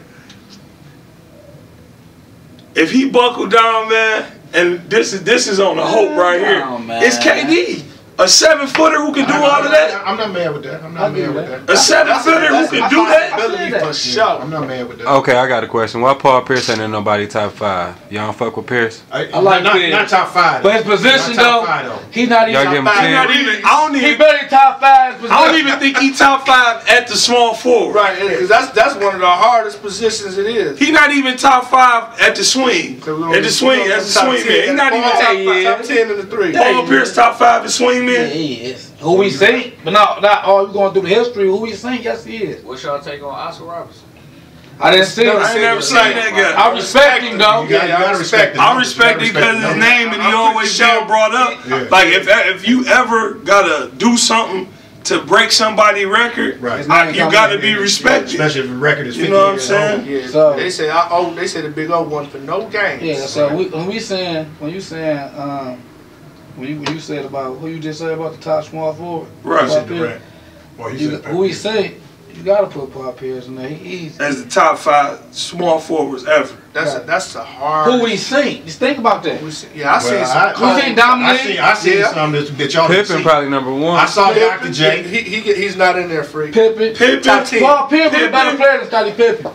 if he buckled down, man, and this is on the hope right here, it's KD. A 7-footer who can do all of that? I'm not mad with that. I'm not mad with that. A 7-footer who can do that? For sure. I'm not mad with that. Okay, I got a question. Why Paul Pierce ain't in nobody top 5? Y'all don't fuck with Pierce? I like not top 5. But his position though, he's not even top 5. He barely top 5. I don't even think he top 5 at the small forward. Right, because that's one of the hardest positions it is. He not even top 5 at the swing. At the swing, as a swing man. He not even top 10 in the 3. Paul Pierce top 5 at swing man. Yeah, he is. Who we think, but not all we going through the history. Who we think? Yes, he is. What's y'all take on Oscar Robertson? I didn't see him. I ain't never seen that guy. I respect him though. I respect him. I respect him because his name and he always being brought up. Yeah. Like if you ever gotta do something to break somebody's record, you gotta be respected. Especially if the record is 50 you know what I'm years saying? old. Yeah. So, they say the big old one for no games. Yeah. So when you said about who you just said about the top small forward, Right. Who we say, you gotta put Paul Pierce in there. He's as the top 5 small forwards ever. That's the hard. Who we think? Just think about that. Yeah, I seen some. Who think dominating? I seen some that y'all didn't see. Pippen probably number 1. I saw Dr. J. He's not in there, freak. Pippen. Top 10. Paul Pierce was a better player than Scottie Pippen.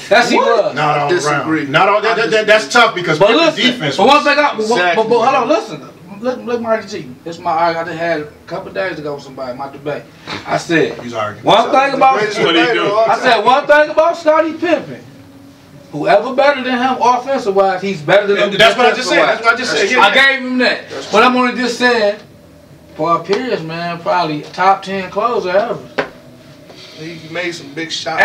That's he was. Not all disagree. around. Not all. That's tough because But Pippen's listen, defense. but one thing Exactly. but hold on, listen. Look, Marty G. This is my argument I just had a couple of days ago with somebody, my debate. I said, He's arguing. one thing about Scottie Pippen. Whoever better than him offensive wise, he's better than him. That's what I just said. That's what I just said. Yeah. I gave him that. But I'm only just saying, Paul Pierce, man, probably top 10 closer ever. He made some big shots.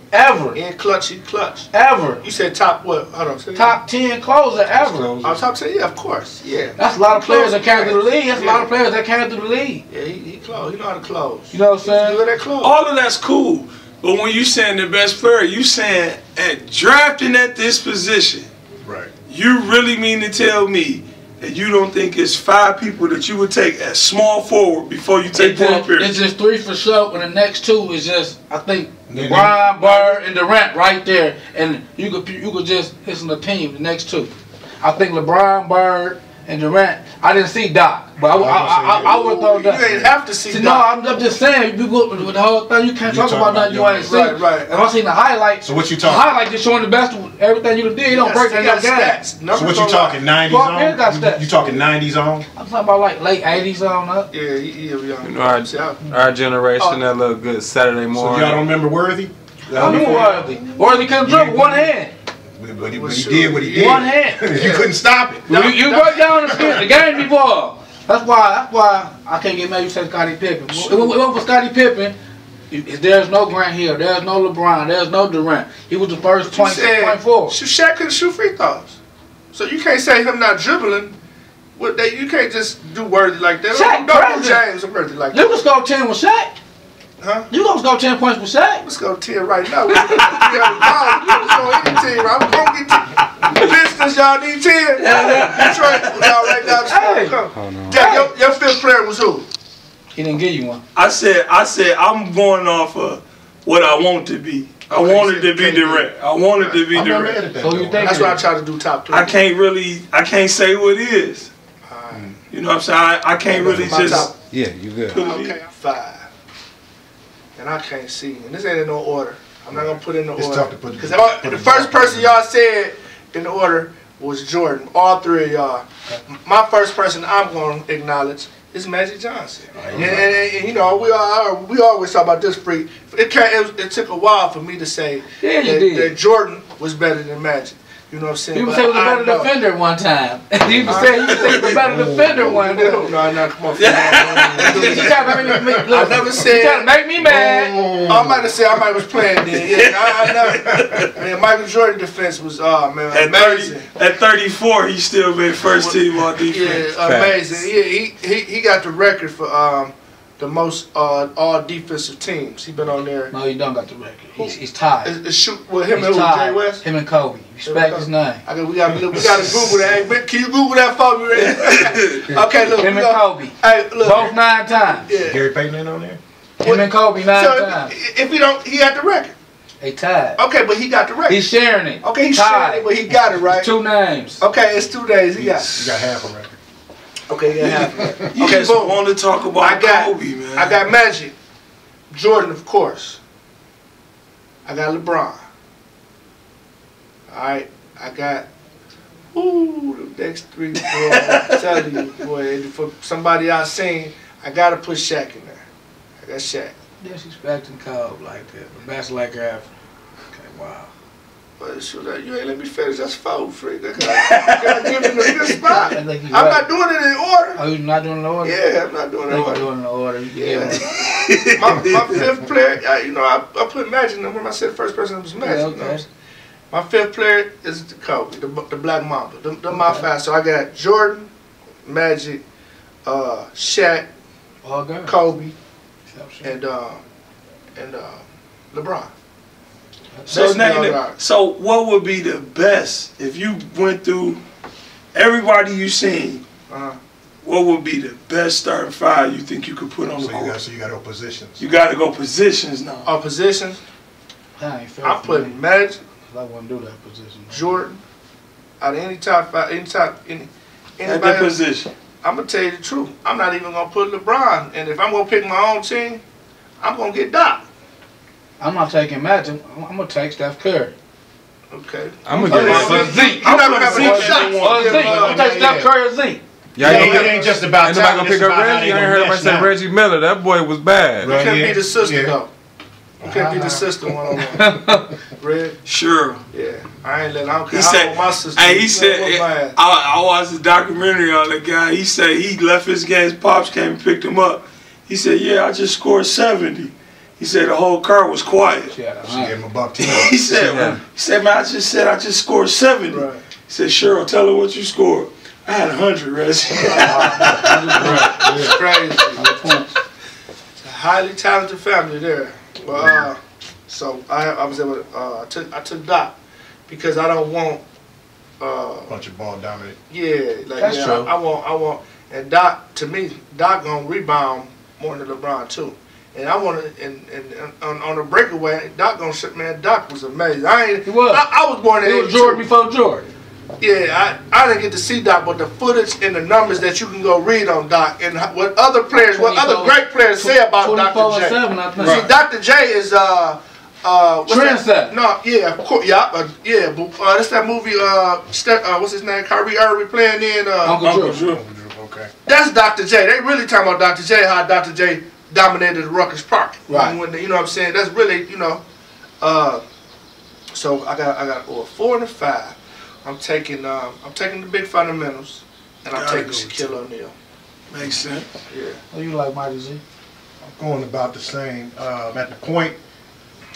Ever. In clutch, he clutched. Ever. You said top what? Hold on. Top 10 closer ever. Oh, top 10? Yeah, of course. Yeah. That's a lot of players that came through the league. That's a lot of players that came through the league. Yeah, he close. He know how to close. You know what I'm saying? He's good at close. All of that's cool. But when you saying the best player, you saying at drafting at this position. Right. You really mean to tell me that you don't think it's 5 people that you would take as small forward before you take Paul Pierce? It's just 3 for sure, and the next 2 is just, I think, LeBron, Bird, and Durant right there. And you could just hit some opinion the next 2. I think LeBron, Bird, and Durant. I didn't see Doc, but I would throw Doc. You ain't have to see Doc. No, I'm just saying, you go with the whole thing, you can't talk about nothing you ain't seen. Right. If I seen the highlight, so what you talking? The highlight just showing the best of everything you did. You don't break that down. So what you talking 90s on? You talking 90s on? I'm talking about like late 80s on up. Yeah, you know, our generation, that little good Saturday morning. So y'all don't remember Worthy? I knew Worthy. Worthy couldn't dribble one hand. But he did what he did. One hand. You couldn't stop it. You broke down the game before. That's why I can't get mad you said Scottie Pippen. If it wasn't for Scottie Pippen, there's no Grant Hill, there's no LeBron, there's no Durant. He was the first 26.4. Shaq couldn't shoot free throws. So you can't say him not dribbling. You can't just do Worthy like that. Shaq Don't do James or Worthy like that. You can score 10 with Shaq. Huh? You gonna score 10 points per Shaq? Let's go 10 right now. Let's go any team. I'm gonna get 10. Pistons, y'all need 10. Detroit, y'all right now. Hey. Come. Jack, your fifth player was who? He didn't give you one. I said I'm going off of what I want to be. I wanted to be Durant. I wanted to be Durant. So you think that's why I try to do top 3. I can't say what it is. You know what I'm saying? I can't really just. Yeah, you good. Okay, 5. And I can't see. And this ain't in no order. I'm not gonna put in the order. It's tough to put because the first person y'all said in the order was Jordan. All 3 of y'all. My first person I'm gonna acknowledge is Magic Johnson. And you know, we always talk about this freak. It took a while for me to say that Jordan was better than Magic. You know what I'm saying? People say he was a better defender one time. You say he was a better defender one time. No, come on. I never said. You trying to make me mad. I might have said I was playing then. Yeah, I never. Man, Michael Jordan defense was amazing. At 34, he still made first team on defense. Yeah, amazing. Yeah, he got the record for the most all defensive teams. He been on there. No, he don't got the record. He's tied. Shoot with him and Jay West. Him and Kobe. Respect his name. We gotta Google that. Can you Google that for me? Right? Okay, look. Him and Kobe. Hey, look. Both 9 times. Yeah. Gary Payton ain't on there. Him and Kobe 9 times. If he don't, he had the record. They tied. Okay, but he got the record. He's sharing it. Okay, he's sharing it, but he got it right. 2 names. Okay, it's 2 days. He got. You got half a record. Okay, yeah, half a record. You just want to talk about Kobe, man. I got Magic, Jordan, of course. I got LeBron. All right, I got. The next 3, 4. I'm telling you, boy. For somebody I seen, I gotta put Shaq in there. I got Shaq. Disrespecting Kobe like that, but that's like Africa. Okay, wow. But you ain't let me finish. That's 4, freak. I gotta give him a good spot. I'm not doing it in order. Oh, you're not doing it in order? Yeah, I'm not doing it in order. Doing it in order. Yeah. my 5th player, I put Magic in there. When I said first person, it was Magic. Yeah, okay. My 5th player is Kobe, the Black Mamba. They're my 5. So I got Jordan, Magic, Shaq, Kobe, and LeBron. So what would be the best if you went through everybody you seen? What would be the best starting 5 you think you could put on the court? So you got to go positions. You got to go positions now. Oh, positions? I put Magic. I wouldn't do that position. Jordan. Out of any top 5, anybody at that position. I'm gonna tell you the truth. I'm not even gonna put LeBron. And if I'm gonna pick my own team, I'm gonna get Doc. I'm not taking Magic. I'm gonna take Steph Curry. Okay. I'm gonna get Zeke. You're not gonna have a shot. I'm gonna take Steph Curry or Zeke. Yeah, it ain't just about talent. Ain't nobody gonna pick up Reggie. I ain't heard anybody say Reggie Miller. That boy was bad. You can't be the sister though. You can't be the sister one-on-one. Red? Sure. Yeah. I don't care. I want my sister. Hey, he said, I watched a documentary on the guy. He said he left his game. His pops came and picked him up. He said, yeah, I just scored 70. He said the whole car was quiet. She gave him a $10. He said, man, I just scored 70. Right. He said, Cheryl, tell her what you scored. I had 100, Reggie. It's crazy. It's a highly talented family there. Well, so I was able to, I took Doc because I don't want bunch of ball dominant. Yeah, like that's true. I want, and Doc, to me, Doc gonna rebound more than LeBron too. And I want to, and on the breakaway, Doc gonna shit, man. Doc was amazing. He was. I was born in '82. He was Jordan before Jordan. Yeah, I didn't get to see Doc, but the footage and the numbers that you can go read on Doc and what other players, what other great players say about Dr. J. 7, I think. See, Dr. J is Trendsetter. No, yeah, of course, yeah. That's that movie. What's his name? Kyrie Irving playing in Uncle Drew. Okay. That's Dr. J. They really talking about Dr. J. How Dr. J. dominated Rutgers Park. Right. When you know what I'm saying? That's really, you know. So I got 4 and a 5. I'm taking the big fundamentals, and I'm taking Shaquille O'Neal. Makes sense. Yeah. What you like, Mighty Z? I'm going about the same. At the point,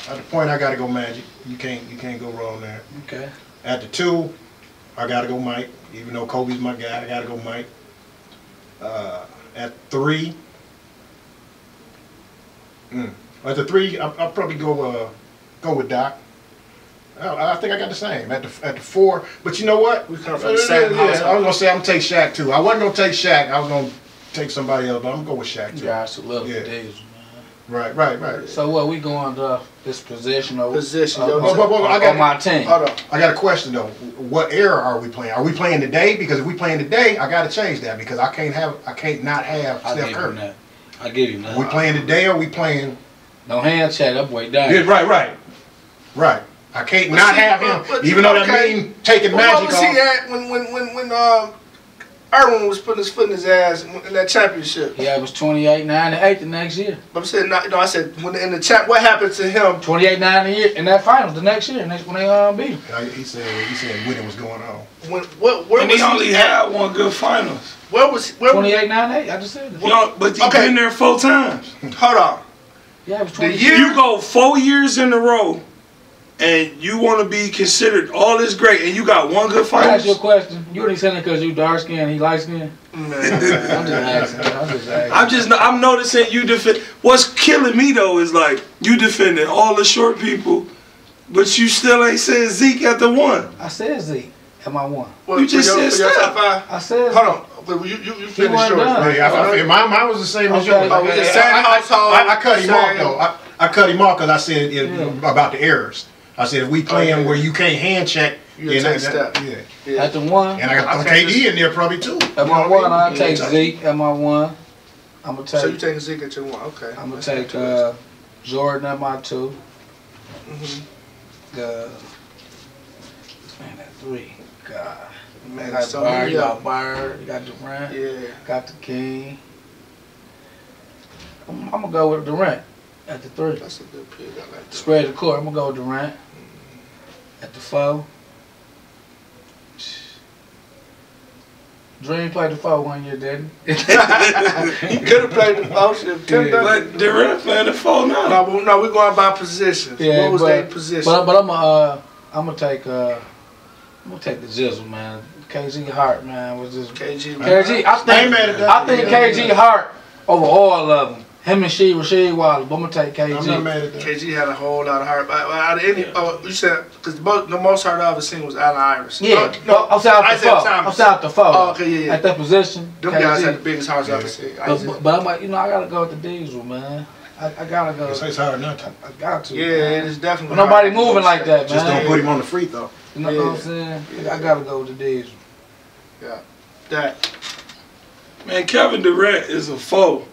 I gotta go Magic. You can't go wrong there. Okay. At the 2, I gotta go Mike. Even though Kobe's my guy, I gotta go Mike. At 3, At the 3, I'll probably go with Doc. I think I got the same at the 4. But you know what? We come from the same house. I was gonna say I'm gonna take Shaq too. I wasn't gonna take Shaq. I was gonna take somebody else, but I'm gonna go with Shaq too. Yeah, so love Yeah. for Diesel, man. Right. So what we going to this position of on my team? Hold on. I got a question though. What era are we playing? Are we playing today? Because if we playing today, I gotta change that because I can't not have I Steph give Curry. you that. I give you that. Are we playing today or are we playing? No hand check. That boy down. Yeah, right. I can't not have him, even though that means taking Magic What was he off. at when Irwin was putting his foot in his ass in that championship? Yeah, it was 28, 9, and 8 the next year. But I'm saying, no, I said when in the champ, what happened to him? 28, 9 the year in that finals the next year. When they beat him. He said when it was going on. Where And was he only he had at? one good finals. Where was 28, 9, 8. I just said that. You know, but he Okay. been there 4 times. Hold on. Yeah, it was The 28. year You go 4 years in a row, and you want to be considered all this great, and you got one good I ask you a finals. question. You only saying it because you dark skinned and he light skinned? man. I'm just asking. I'm noticing you defend. What's killing me though is like you defending all the short people, but you still ain't saying Zeke at the 1. I said Zeke at my 1. You just for your said top Steph. 5? I said Hold on. Wait, you finished yours. wasn't done. right? Yeah, mine was the same as Okay. yours. Oh, we the same household, I cut him off same- though. I cut him off because I said Yeah. about the errors. I said if we playing where you can't hand check, You then take Steph. yeah. Yeah. at the 1. And I got I KD take in there probably too. At my 1, I'll Yeah, take touch. Zeke at my 1. I'm going to So you take taking Zeke at your 1? Okay. I'm gonna take Jordan at my 2. Man, at 3. God. Man, You got so Bird, many you of got Bird, you got Durant, Yeah. got the King. I'm gonna go with Durant at the 3. That's a good pick. I like that. Spread the court. I'm gonna go with Durant at the 4. Dream played the 4 1 year, didn't he? He could have played the motion. But Durant playing the 4 now. No, we're going by positions. Yeah, what was but- their position? But I'm gonna take the Jizzle, man. KG Hart, man, was just KG. KG. I ain't mad at that. I think KG Hart over all of them. Him and Rasheed Wallace. But I'm gonna take KG. I'm not mad at that. KG had a whole lot of heart. Out of any, you said because the most heart I ever seen was Allen Iverson. Yeah, no, I'm out the Isaiah 4. Thomas. I'm out the 4. Oh, okay, yeah. At that position, Them KG. guys had the biggest hearts I ever seen. But I'm like, I gotta go with the Diesel, man. I gotta go. It's hard not to. I got to. Yeah, man. it is definitely. But nobody hard. moving like that, man. Just don't put him on the free throw. You know what I'm saying? I gotta go with the Diesel. That. Man, Kevin Durant is a 4.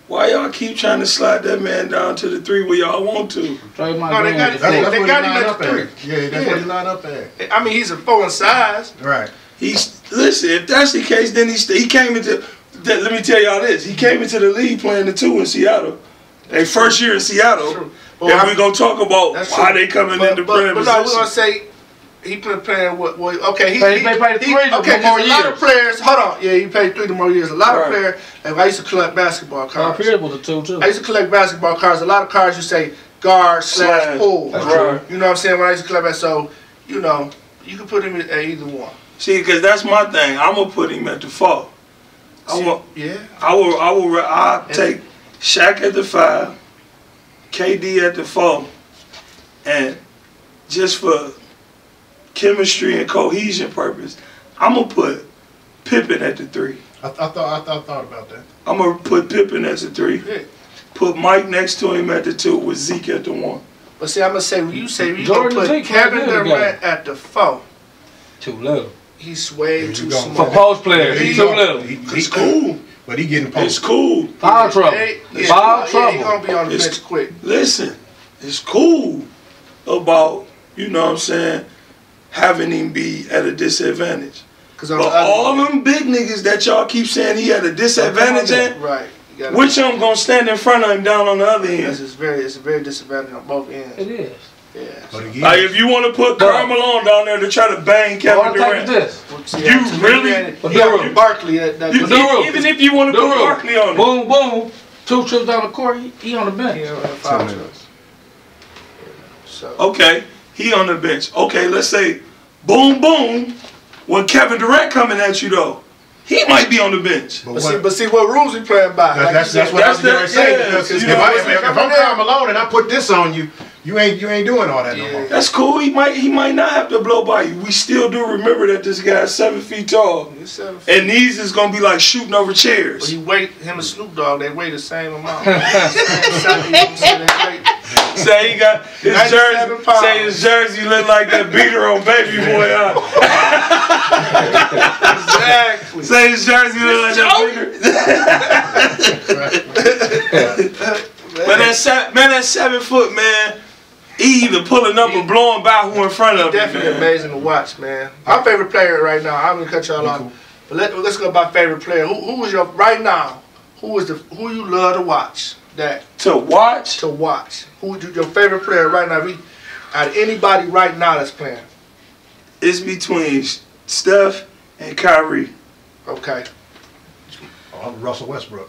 Why y'all keep trying to slide that man down to the 3 where y'all want to? Draymond No, they Green got at it. the They 4. That's what got he him line at up the at. Yeah, that's what he line up at. I mean, he's a 4 in size. Right. Listen. If that's the case, then he came into. Let me tell y'all this. He came into the league playing the 2 in Seattle. They first year in Seattle. True. And we gonna talk about That's why true. they coming into playing But no, we're position. gonna say he been playing what? Okay, he Played 3 okay. more 'Cause a lot years. of players. Hold on, yeah, he played 3 more years. A lot Right. of players. Like I used to collect basketball Carl cards. Pierce was a 2 too. I used to collect basketball cards. A lot of cards you say guard Slash. / pull. That's true. You know what I'm saying? When I used to collect that, so you know, you can put him at either one. See, because that's my thing. I'm gonna put him at the 4. Yeah. I'll take Shaq at the 5, KD at the 4, and just for chemistry and cohesion purpose, I'm gonna put Pippen at the 3. I thought about that. I'm gonna put Pippen at the 3. Yeah. Put Mike next to him at the 2 with Zeke at the 1. But see, I'm gonna say when you say you gonna Jordan put Zeke Kevin played good Durant at the 4, Too little. he's way There too you go. small. For post players, There he's you too go. little. It's cool. But he getting It's posted. cool. Foul trouble. Yeah, Foul yeah, he trouble. gonna be on the It's- bench quick. Listen, it's cool about, you know what I'm saying, having him be at a disadvantage. Cause on But the other all them big niggas that y'all keep saying he had a disadvantage in, right, you gotta, which of them gonna stand in front of him down on the other it's end? a very disadvantage on both ends. It is. Yeah. But again, Like if you want to put But- Karl Malone down there to try to bang All Kevin I take is Durant, this. You really- But You got Durant- Barkley. even if you want to put Barkley on it, Boom, boom. 2 trips down the court, he on the bench. So okay, he on the bench. Okay, let's say, boom, boom, when Kevin Durant coming at you though, he might be on the bench. But see what rules we playing by. That's what I was going to say. Because if I'm Karl Malone and I put this on you, you ain't doing all that no more. That's cool. He might not have to blow by you. We still do remember that this guy's 7 feet tall, and these is gonna be like shooting over chairs. Well, him and Snoop Dogg, they weigh the same amount. Say he got his jersey. Say his jersey look like that beater on Baby Boy. Exactly. Say his jersey look like that beater. Man, that 7 foot man. He either pulling up or blowing by who in front of him. Definitely amazing to watch, man. My favorite player right now. I'm gonna cut y'all off, but let's go by favorite player. Who is your right now? Who you love to watch? To watch. Who your favorite player right now? Out of anybody right now that's playing. It's between Steph and Kyrie. Okay. Oh, Russell Westbrook.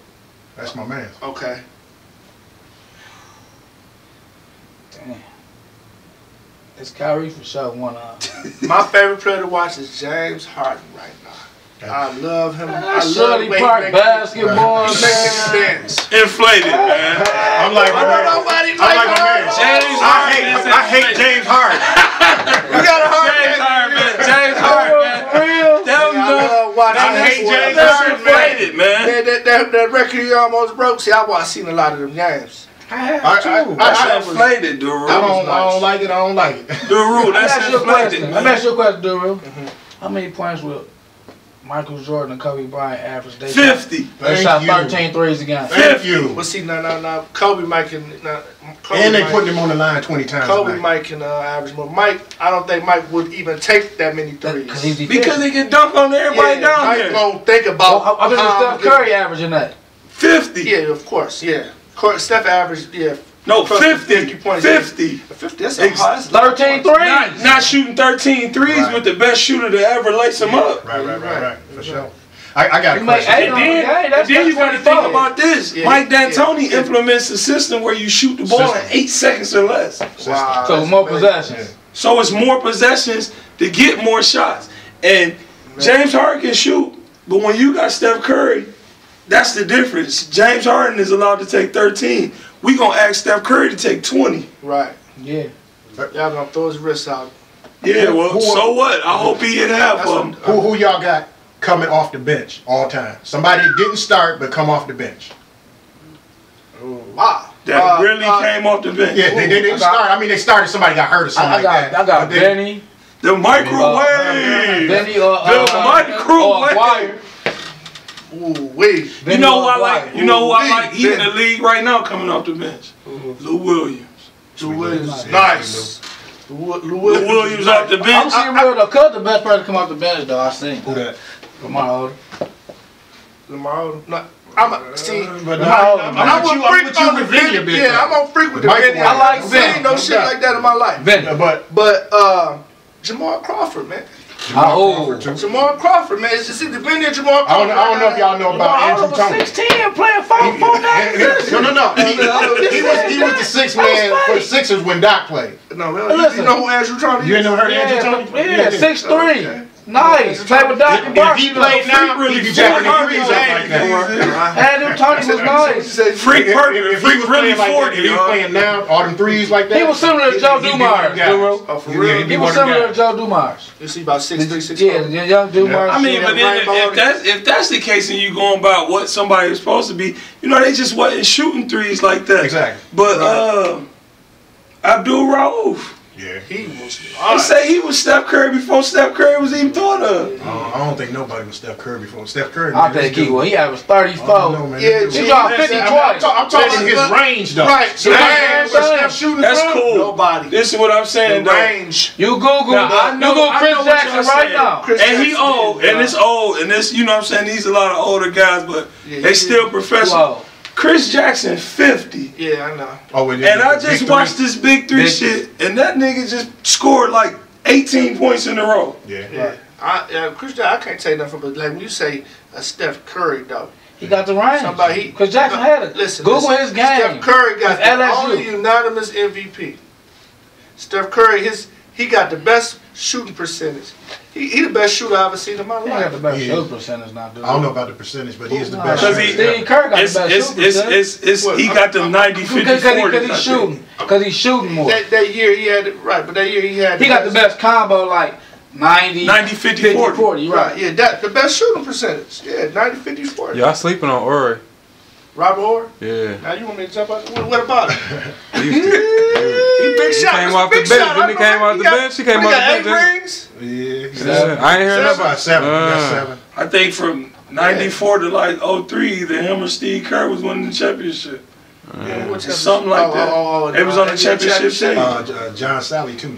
That's my man. Okay. Damn. It's Kyrie for sure. One My favorite player to watch is James Harden right now. I love him. I Shirley Park basketball, man. Inflated, man. I'm like my man. James Harden. I hate James Harden. You got a James Harden, man. For real? I hate James Harden. Inflated, man. That record he almost broke. See, I've seen a lot of them games. I inflated, Duru. I don't like it. Duru, that's inflated. Let me ask you a question, Duru. How many points will Michael Jordan and Kobe Bryant average? They 50. They shot 13 threes a game. Thank you. Well, see, no. Kobe Mike can. And they putting him on the line 20 times. Kobe Mike can average more. Mike, I don't think Mike would even take that many threes. Because he can dunk on everybody down Mike there. won't think about. I bet Steph Curry averaging that. 50. Yeah, of course. Yeah. Steph averaged. Yeah. No, 50. 50 points. 50. 50. That's a hard. 13 threes. Not shooting 13 threes with the best shooter to ever lace him up. Right. For sure. I got a question. And then you got to think about this. Yeah, Mike D'Antoni implements a system where you shoot the ball in 8 seconds or less. Wow. So more possessions. So it's more possessions to get more shots. And James Harden can shoot, but when you got Steph Curry, that's the difference. James Harden is allowed to take 13. We gonna ask Steph Curry to take 20. Right. Yeah. Y'all gonna throw his wrists out. Yeah, well, so what? I hope he hit half of them. Who y'all got coming off the bench all time? Somebody that didn't start but come off the bench. Wow. That really came off the bench. Yeah, they didn't start. I mean, they started. Somebody got hurt or something like that. I got Benny. The microwave. Benny the microwave. Ooh, wait. You know who I like? You know who I like? He in the league right now coming off the bench. Lou Williams. Lou Williams. Nice. Lou Williams off the bench. I'm seeing real though. Cuz the best person to come off the bench though. I seen. Who that? Lamar Odom. No, I'm see. I'm with you with Vinny. Yeah, I'm on freak with the Vinny. I like Vinny. Ain't no shit like that in my life. Vinny. But Jamal Crawford, man. Jamal Crawford, man. Is it the Vinny or Jamal Crawford? I don't know if y'all know about Andrew Tony. 16 playing 5'4". No. He was the sixth man for the Sixers when Doc played. No, man. You know who Andrew Tony is? You ain't never heard of Andrew Tony? Yeah, 6'3". Nice. Play with Doc and Barkley. If he played now, he'd be jacking the threes up like that. Andrew Tony was nice. Freak If he was really playing like 40. that, if he was playing now, all them threes like that. He was similar to Joe Dumars. Oh, for real? He was similar to Joe Dumars. You see about 6'3", 6'4". Yeah, young Dumars. I mean, but then if that's the case and you going by what somebody is supposed to be, you know, they just wasn't shooting threes like that. Exactly. But Abdul Rauf. Yeah. He was. I say he was Steph Curry before Steph Curry was even thought of. I don't think nobody was Steph Curry before. Steph Curry. I think he was. He averaged 34. Yeah, he dropped 50 twice. I'm talking his range though. Right. So Steph shooting that's from? cool. Nobody. This is what I'm saying. The range. You Google. I know Chris what Jackson y'all right saying. now. And he old, and it's old, and this, you know what I'm saying? These a lot of older guys, but they still professional. Chris Jackson 50. Yeah, I know. Oh, and I just watched this big three shit, and that nigga just scored like 18 points in a row. Yeah. Chris Jackson, I can't say nothing, but like when you say Steph Curry, though. He got the range. Because Jackson had it. Listen, Google his game. Steph Curry got the LSU. only unanimous MVP. Steph Curry, his he got the best shooting percentage. He the best shooter I ever seen in my life. He got the best shooting percentage now, dude. I don't know about the percentage, but he is the best Because shooter. Steve Kerr got the best shooting percentage. He got the 90, 50, 40. Because he's shooting. Because he's shooting more. That year he had but that year he had. He got the best combo, like 90, 50, 40. Right. Yeah, that the best shooting percentage. Yeah, 90, 50, 40. Y'all sleeping on Ori. Robert Horry? Yeah. Now you want me to jump out? What about it? He big shot. came off the bench. Then he came off the bench. He came off the bench. Yeah. I ain't hearing That's about about 7. That's 7. I think from 94 to like 03, either him or Steve Kerr was winning the championship. Something like that. It was on the championship team. John Sally too.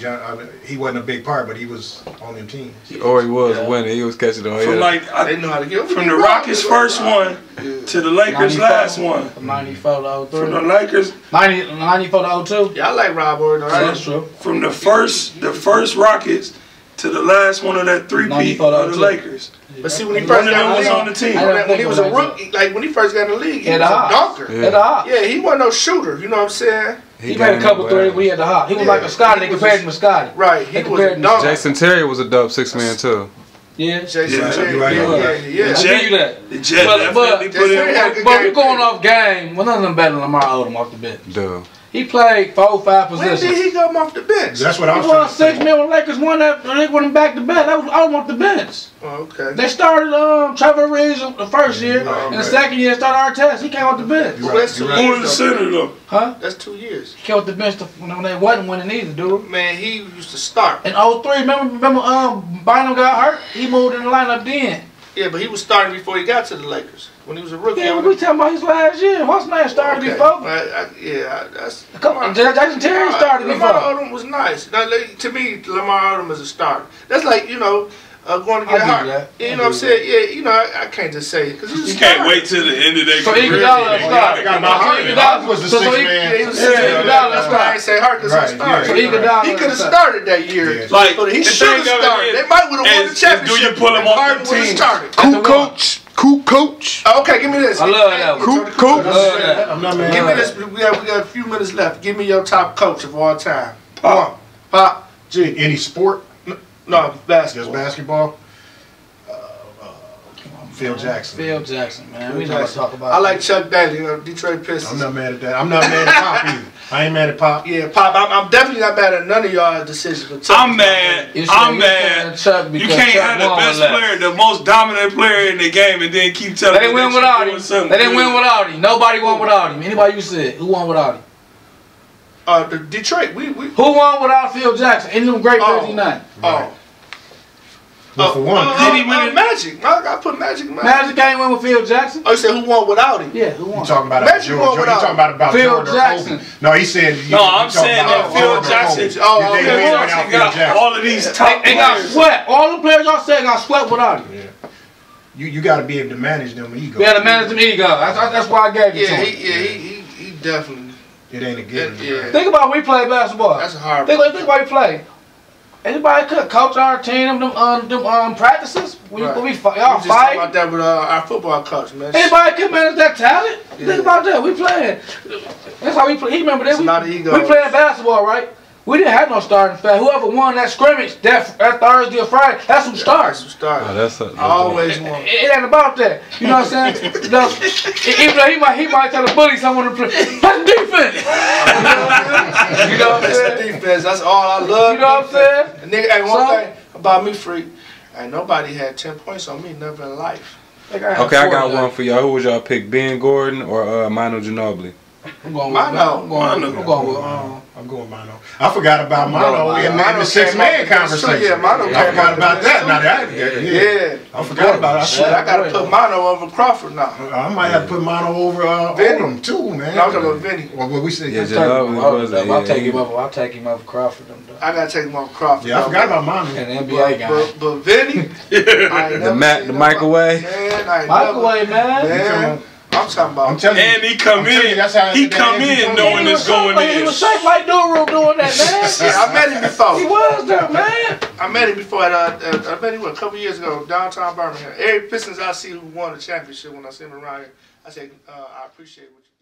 He wasn't a big part, but he was on them teams. Or he was winning. He was catching the From they know how to get from the Rockets' first one to the Lakers' last one. From 94 to 03. From the Lakers 94 to 02. Yeah, I like Rob Horry. That's true. From the first Rockets to the last one of that three-peat of the Lakers. But see, when he first got was on the team. When he was a rookie, like when he first got in the league, he was a dunker. Yeah, he wasn't no shooter. You know what I'm saying? He made a couple threes when he had the hop. He was like a Scotty. They compared him to Scotty. Right. He was a dunker. Jason Terry was a dope 6-man too. Yeah. Jason Terry. Yeah. The Jet definitely put in. But we're going off game. Well, none of them better than Lamar Odom off the bench. Dude. He played 4-5 positions. When did he come off the bench? That's what I was He won trying to 6 million. Lakers won that. They won him back to back. That was Odom off the bench. Oh, okay. They started Trevor Reeves the first year, and the second year started Artest. He came off the bench. Well, that's 2 Who years. was the center though? Huh? That's 2 years. He came off the bench when they wasn't winning either, dude. Man, he used to start. In 03, remember Bynum got hurt? He moved in the lineup then. Yeah, but he was starting before he got to the Lakers. When he was a rookie. Yeah, we talking about his last year. What's name started before? That's. Come on, Jason Terry started before. Lamar Odom was nice. Now, to me, Lamar Odom is a starter. That's like, going to get hurt. You know what I'm saying? Yeah, I can't just say it. You can't wait till the end of their career. So Iguodala started. Iguodala was the 6-man. That's why I ain't say hurt, because he started. So Iguodala He could have started that year. Like, he should have started. They might would have won the championship. Do you pull him off the team? Cool coach. Okay, give me this. I love that one. Cool. I'm not mad. Give me this. We got a few minutes left. Give me your top coach of all time. Pop. Gee, any sport? No, basketball. Just basketball? Phil Jackson. Phil Jackson, man. We never talk about I like Chuck Daly, Detroit Pistons. I'm not mad at that. I'm not mad at Pop either. I ain't mad at Pop. Yeah, Pop. I'm definitely not mad at none of y'all decisions. But I'm mad. You can't have the best player, the most dominant player in the game, and then keep telling me they win without him. They didn't win without him. Nobody won without him. Anybody you said who won without him? The Detroit. We who won without Phil Jackson? Any of them great 59. Well, for one, did he win Magic? I put Magic. Magic ain't win with Phil Jackson. Oh, you said who won without him? Yeah, who won? You talking about Magic won without you talking about Phil Jordan Jackson. Or Kobe. No, he said. I'm saying that Phil Jackson. All of these top players. They got swept. All the players y'all said got swept without him. Yeah. You got to be able to manage them egos. You got to manage them egos. That's why I gave it to him. He definitely. It ain't a given. Yeah. Think about when we play basketball. That's a hard. Think about we play. Anybody could coach our team them practices when we y'all fight. fight. About that with our football coach, man. Anybody can manage that talent. Yeah. Think about that. We playing. That's how we play. He remember that. We playing basketball, right? We didn't have no starting five. Whoever won that scrimmage that Thursday or Friday, that's who starts. Oh, always won. It ain't about that. You know what I'm saying? Even though he might tell the bully someone to play defense. You know what I'm saying? Defense. That's all I love. You know what I'm saying? And nigga, hey, one thing about me, freak. Ain't nobody had 10 points on me never in life. Okay, I got one for y'all. Who would y'all pick, Ben Gordon or Manu Ginobili? I'm going with Manu. I'm going Manu. I forgot about Manu in the 6-man conversation. Yeah, Manu. I forgot about that. Now that I forgot about it. I gotta put Manu over Crawford now. I might have to put Manu over Odom too, man. No, I'm talking about Vinny. Well, we said I'll take him over Crawford. I gotta take him over Crawford. Yeah, I forgot about Manu. And the NBA guy. But Vinny, the microwave. Microwave, man. I'm talking about. I'm telling you. And he come in. He come in knowing it's going in. He was shaped like Duru doing that, man. Yeah, I met him before. He was there, man. I met him before I met him a couple years ago, downtown Birmingham. Every Pistons I see who won the championship when I see him around here, I say, I appreciate what you